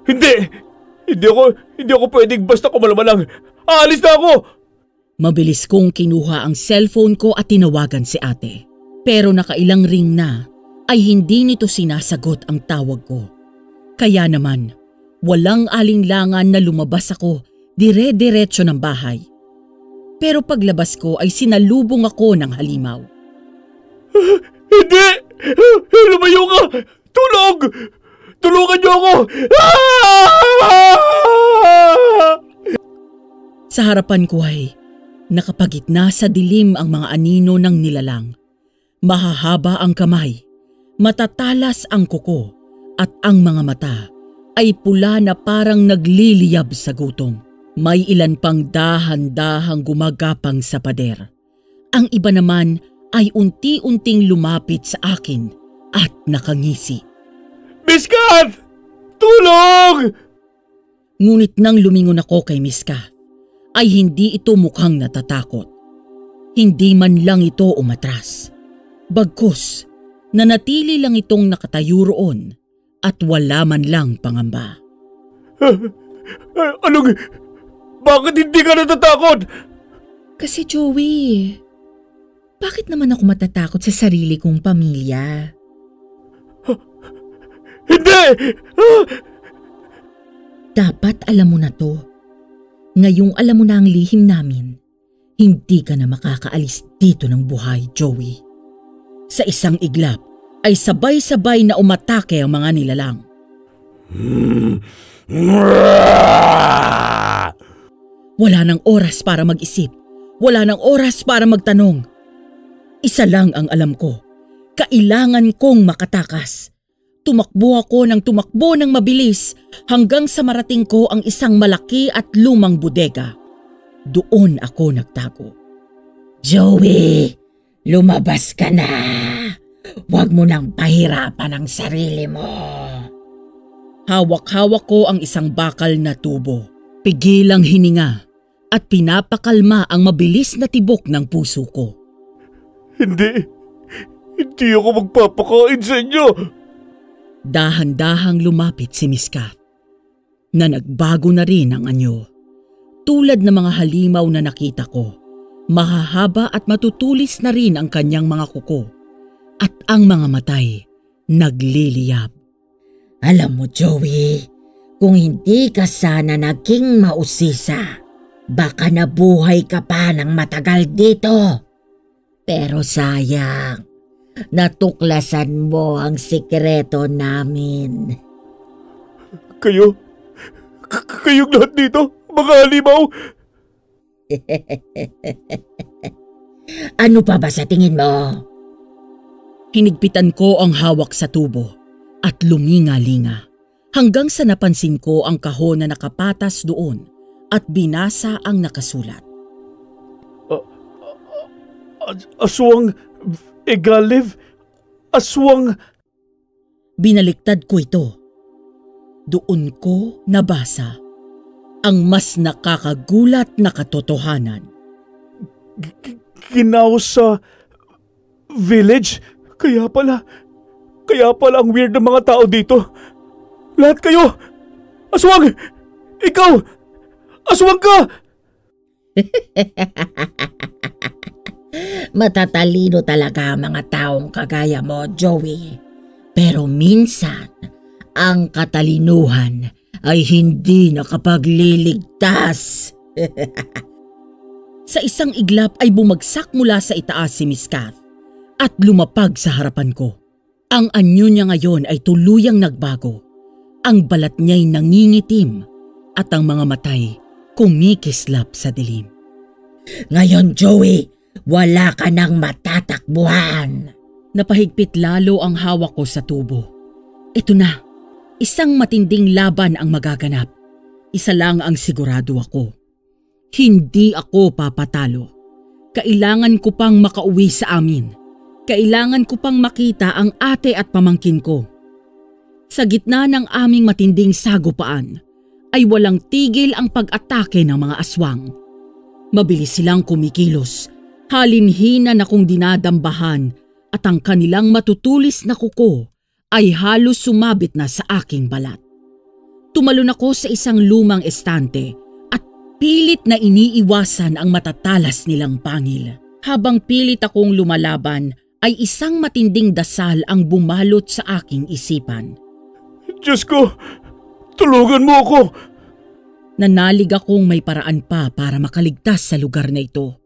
Hindi ako pwedeng basta kumalma lang. Aalis na ako. Mabilis kong kinuha ang cellphone ko at tinawagan si ate. Pero nakailang ring na ay hindi nito sinasagot ang tawag ko. Kaya naman, walang alinlangan na lumabas ako dire-diretso ng bahay. Pero paglabas ko ay sinalubong ako ng halimaw. Hindi! Lumayo ka! Tulog! Tulungan niyo ako! Sa harapan ko ay nakapagitna sa dilim ang mga anino ng nilalang. Mahahaba ang kamay, matatalas ang kuko, at ang mga mata ay pula na parang nagliliyab sa gutom. May ilan pang dahan-dahang gumagapang sa pader. Ang iba naman ay unti-unting lumapit sa akin at nakangisi. Miss Kat! Tulong! Ngunit nang lumingon ako kay Miss Kath, ay hindi ito mukhang natatakot. Hindi man lang ito umatras. Bagkus, nanatili lang itong nakatayo roon at wala man lang pangamba. Bakit hindi ka natatakot? Kasi Joey, Bakit naman ako matatakot sa sarili kong pamilya? Hindi! Dapat alam mo na to. Ngayong alam mo na ang lihim namin, hindi ka na makakaalis dito ng buhay, Joey. Sa isang iglap ay sabay-sabay na umatake ang mga nilalang. Wala nang oras para mag-isip. Wala nang oras para magtanong. Isa lang ang alam ko. Kailangan kong makatakas. Tumakbo ako ng tumakbo ng mabilis hanggang sa marating ko ang isang malaki at lumang bodega. Doon ako nagtago. Joey, lumabas ka na. Huwag mo nang pahirapan ang sarili mo. Hawak-hawak ko ang isang bakal na tubo. Pigilang hininga at pinapakalma ang mabilis na tibok ng puso ko. Hindi ako magpapakain sa inyo. Dahan-dahang lumapit si Miss Kath na nagbago na rin ang anyo. Tulad ng mga halimaw na nakita ko, mahahaba at matutulis na rin ang kanyang mga kuko at ang mga matay nagliliyab. Alam mo, Joey, kung hindi ka sana naging mausisa, baka nabuhay ka pa ng matagal dito. Pero sayang, natuklasan mo ang sikreto namin. Kayong lahat dito, mga halimaw? Ano pa ba sa tingin mo? Hinigpitan ko ang hawak sa tubo at luminga-linga hanggang sa napansin ko ang kahon na nakapatas doon at binasa ang nakasulat. Aswang Egalev? Aswang... Binaliktad ko ito. Doon ko nabasa ang mas nakakagulat na katotohanan. Ginaos sa village? Kaya pala ang weird ng mga tao dito. Lahat kayo! Aswang! Ikaw! Aswang ka! Matatalino talaga ang mga taong kagaya mo, Joey. Pero minsan, ang katalinuhan ay hindi nakapagliligtas. Sa isang iglap ay bumagsak mula sa itaas si Miss Kath at lumapag sa harapan ko. Ang anyo niya ngayon ay tuluyang nagbago. Ang balat niya'y nangingitim at ang mga matay kumikislap sa dilim. Ngayon, Joey, wala ka nang matatakbuhan. Napahigpit lalo ang hawak ko sa tubo. Ito na, isang matinding laban ang magaganap. Isa lang ang sigurado ako. Hindi ako papatalo. Kailangan ko pang makauwi sa amin. Kailangan ko pang makita ang ate at pamangkin ko. Sa gitna ng aming matinding sagupaan, ay walang tigil ang pag-atake ng mga aswang. Mabilis silang kumikilos, halinhina na kong dinadambahan at ang kanilang matutulis na kuko ay halos sumabit na sa aking balat. Tumalon ako sa isang lumang estante at pilit na iniiwasan ang matatalas nilang pangil. Habang pilit akong lumalaban ay isang matinding dasal ang bumalot sa aking isipan. Diyos ko, tulungan mo ako! Nanalig akong may paraan pa para makaligtas sa lugar na ito.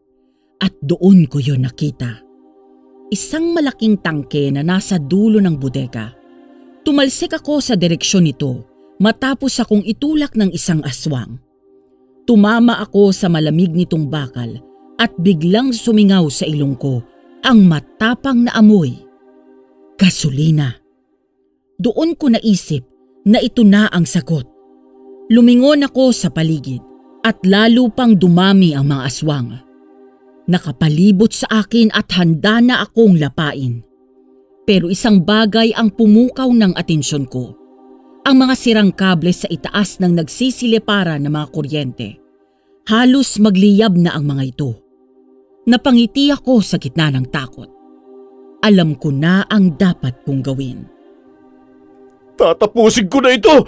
At doon ko yun nakita. Isang malaking tangke na nasa dulo ng bodega. Tumalsik ako sa direksyon nito matapos akong itulak ng isang aswang. Tumama ako sa malamig nitong bakal at biglang sumingaw sa ilong ko ang matapang na amoy. Gasolina. Doon ko naisip na ito na ang sagot. Lumingon ako sa paligid at lalo pang dumami ang mga aswang. Nakapalibot sa akin at handa na akong lapain. Pero isang bagay ang pumukaw ng atensyon ko. Ang mga sirang kable sa itaas ng nagsisilipara ng mga kuryente. Halos magliyab na ang mga ito. Napangiti ako sa gitna ng takot. Alam ko na ang dapat kong gawin. Tatapusin ko na ito!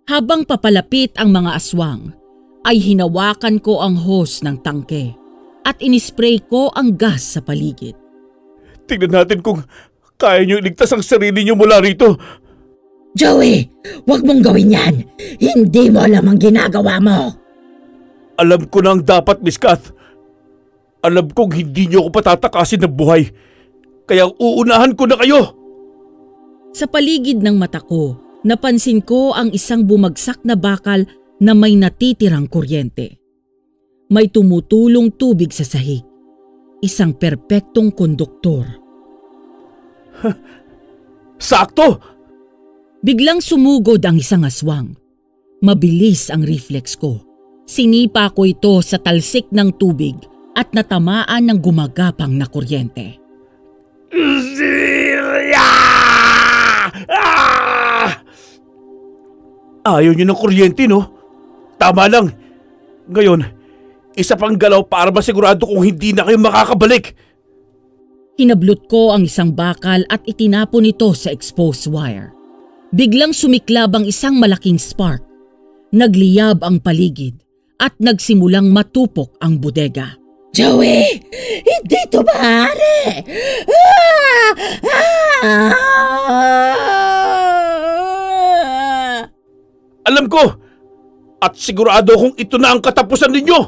Habang papalapit ang mga aswang, ay hinawakan ko ang hose ng tangke at inispray ko ang gas sa paligid. Tingnan natin kung kaya niyo iligtas ang sarili niyo mula rito. Joey, huwag mong gawin yan. Hindi mo alam ang ginagawa mo. Alam ko na ang dapat, Miss Kath. Alam kong hindi niyo ako patatakasin ng buhay. Kaya uunahan ko na kayo. Sa paligid ng mata ko, napansin ko ang isang bumagsak na bakal na may natitirang kuryente. May tumutulong tubig sa sahig. Isang perpektong konduktor. Sakto! Biglang sumugod ang isang aswang. Mabilis ang reflex ko. Sinipa ko ito sa talsik ng tubig at natamaan ng gumagapang na kuryente. Ayaw niyo ng kuryente, no? Tama lang. Ngayon, isa pang galaw para masigurado kung hindi na kayo makakabalik. Hinablot ko ang isang bakal at itinapon ito sa exposed wire. Biglang sumiklab ang isang malaking spark. Nagliyab ang paligid at nagsimulang matupok ang bodega. Joey, hindi ito maaari. Alam ko! At sigurado kung ito na ang katapusan ninyo!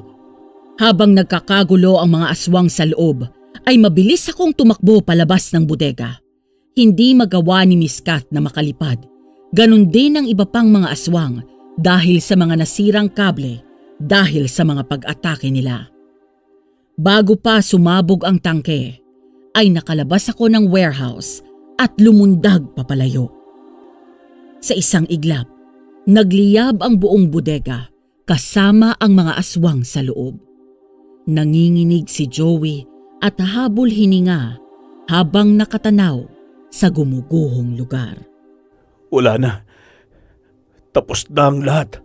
Habang nagkakagulo ang mga aswang sa loob, ay mabilis akong tumakbo palabas ng bodega. Hindi magawa ni Miss Kath na makalipad. Ganon din ang iba pang mga aswang dahil sa mga nasirang kable, dahil sa mga pag-atake nila. Bago pa sumabog ang tangke, ay nakalabas ako ng warehouse at lumundag papalayo. Sa isang iglap, nagliyab ang buong bodega kasama ang mga aswang sa loob. Nanginginig si Joey at habol hininga habang nakatanaw sa gumuguhong lugar. Wala na. Tapos na ang lahat.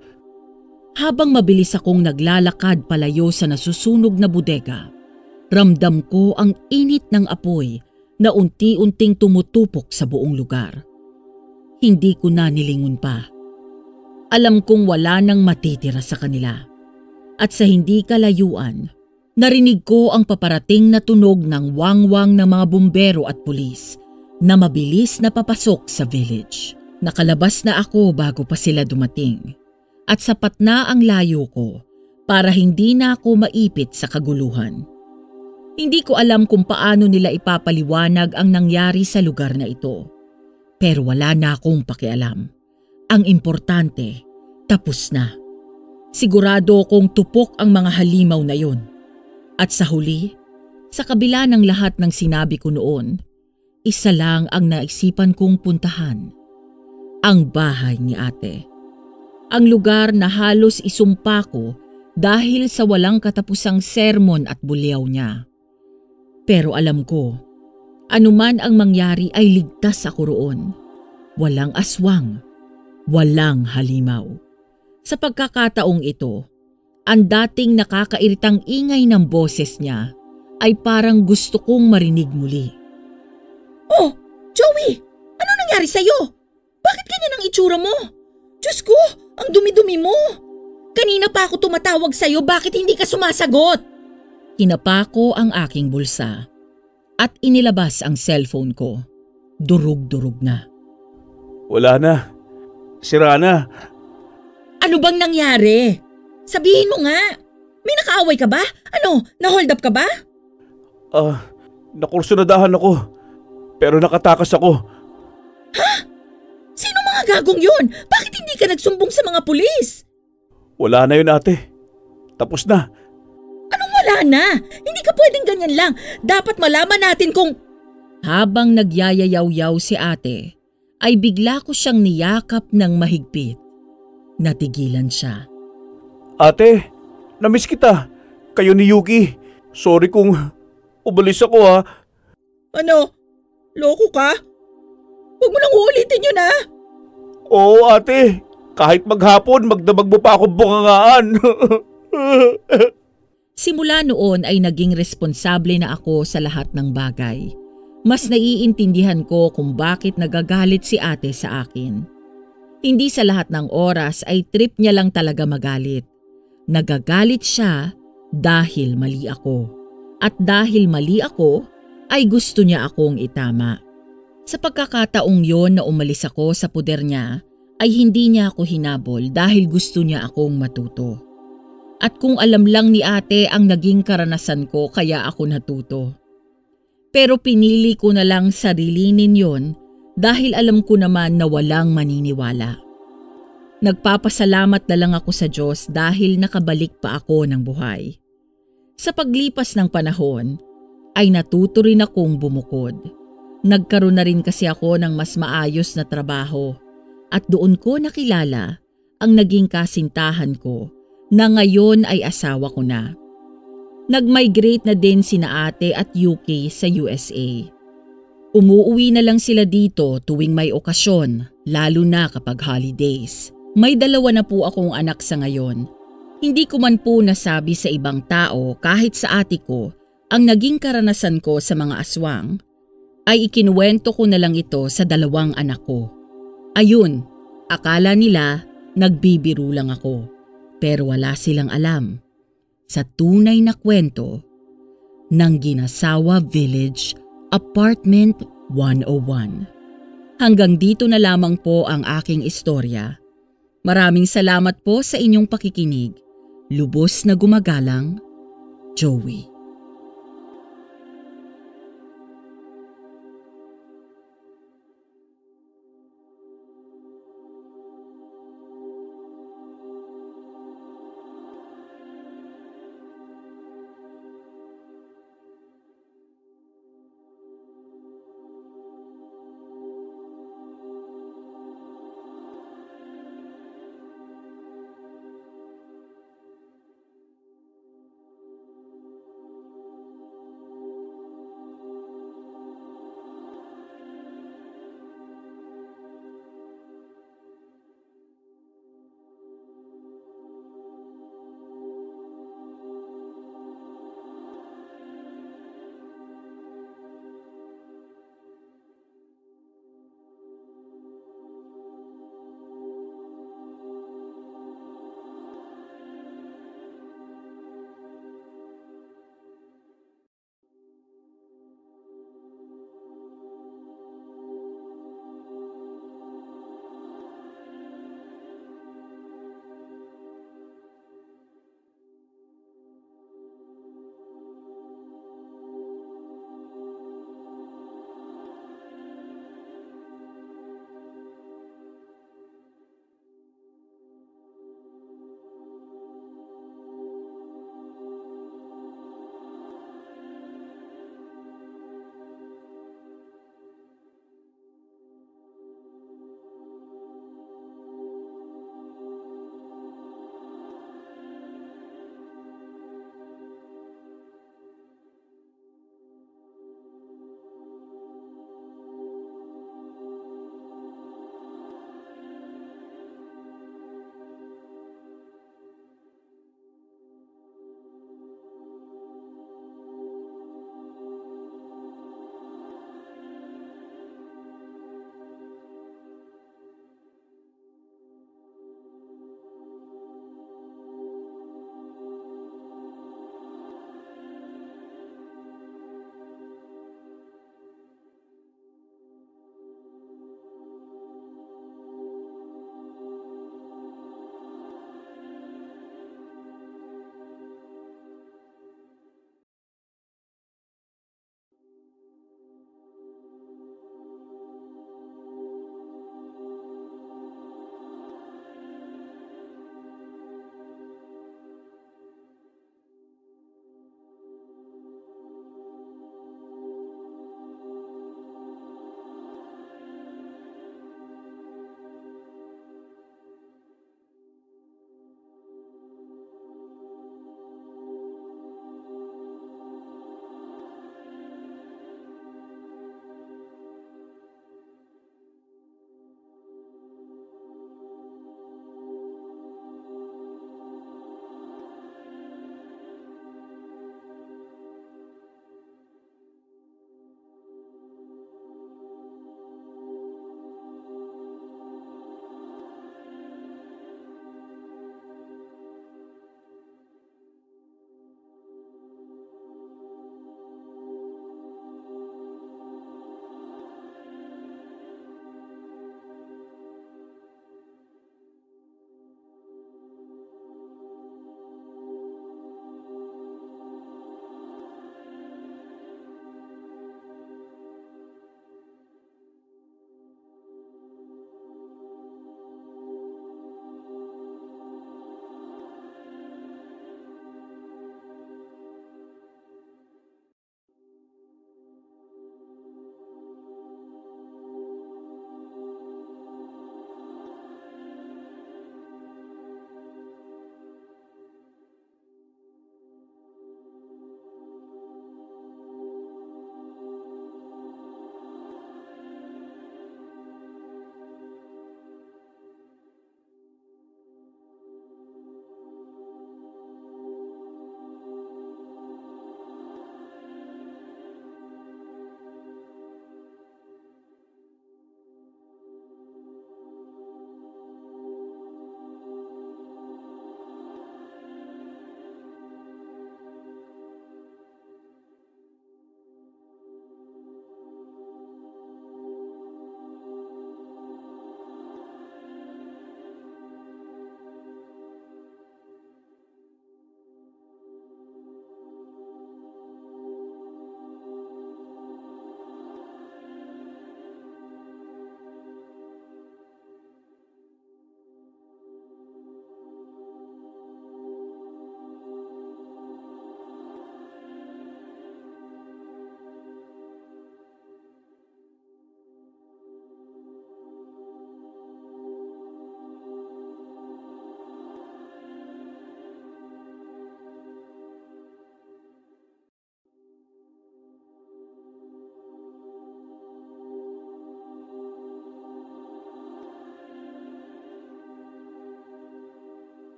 Habang mabilis akong naglalakad palayo sa nasusunog na bodega, ramdam ko ang init ng apoy na unti-unting tumutupok sa buong lugar. Hindi ko na nilingon pa. Alam kong wala nang matitira sa kanila. At sa hindi kalayuan, narinig ko ang paparating na tunog ng wangwang ng mga bumbero at pulis na mabilis na papasok sa village. Nakalabas na ako bago pa sila dumating at sapat na ang layo ko para hindi na ako maipit sa kaguluhan. Hindi ko alam kung paano nila ipapaliwanag ang nangyari sa lugar na ito, pero wala na akong pakialam. Ang importante, tapos na. Sigurado akong tupok ang mga halimaw na yon. At sa huli, sa kabila ng lahat ng sinabi ko noon, isa lang ang naisipan kong puntahan. Ang bahay ni ate. Ang lugar na halos isumpa ko dahil sa walang katapusang sermon at bulyaw niya. Pero alam ko, anuman ang mangyari ay ligtas ako roon. Walang aswang, walang halimaw. Sa pagkakataong ito, ang dating nakakairitang ingay ng boses niya ay parang gusto kong marinig muli. Oh, Joey! Ano nangyari sa'yo? Bakit ganyan ang itsura mo? Diyos ko, ang dumi-dumi mo. Kanina pa ako tumatawag sa'yo, bakit hindi ka sumasagot? Hinapa ko ang aking bulsa at inilabas ang cellphone ko. Durug-durug na. Wala na. Sira na. Ano bang nangyari? Sabihin mo nga. May nakaaway ka ba? Ano, na-hold up ka ba? Nakursunadahan ako. Pero nakatakas ako. Ha? Sino mga gagong yun? Bakit hindi ka nagsumbong sa mga pulis? Wala na yun, ate. Tapos na. Anong wala na? Hindi ka pwedeng ganyan lang. Dapat malaman natin kung... Habang nagyayayaw-yaw si ate, ay bigla ko siyang niyakap ng mahigpit. Natigilan siya. Ate, namiss kita. Kayo ni Yuki. Sorry kung umalis ako, ha. Ano? Loko ka? Huwag mo nang uulitin yun, ha? Oo, ate. Kahit maghapon, magdamag mo pa akong bungangaan. Simula noon ay naging responsable na ako sa lahat ng bagay. Mas naiintindihan ko kung bakit nagagalit si ate sa akin. Hindi sa lahat ng oras ay trip niya lang talaga magalit. Nagagalit siya dahil mali ako. At dahil mali ako, ay gusto niya akong itama. Sa pagkakataong yon na umalis ako sa puder niya, ay hindi niya ako hinabol dahil gusto niya akong matuto. At kung alam lang ni ate ang naging karanasan ko kaya ako natuto. Pero pinili ko na lang sarilinin yon dahil alam ko naman na walang maniniwala. Nagpapasalamat na lang ako sa Diyos dahil nakabalik pa ako ng buhay. Sa paglipas ng panahon, ay natuto rin akong bumukod. Nagkaroon na rin kasi ako ng mas maayos na trabaho at doon ko nakilala ang naging kasintahan ko na ngayon ay asawa ko na. Nag-migrate na din sina ate at UK sa USA. Umuuwi na lang sila dito tuwing may okasyon, lalo na kapag holidays. May 2 na po akong anak sa ngayon. Hindi ko man po nasabi sa ibang tao kahit sa ate ko ang naging karanasan ko sa mga aswang, ay ikinuwento ko na lang ito sa 2 anak ko. Ayun, akala nila nagbibiro lang ako, pero wala silang alam sa tunay na kwento ng Ginasawa Village Apartment 101. Hanggang dito na lamang po ang aking istorya. Maraming salamat po sa inyong pakikinig. Lubos na gumagalang, Joey.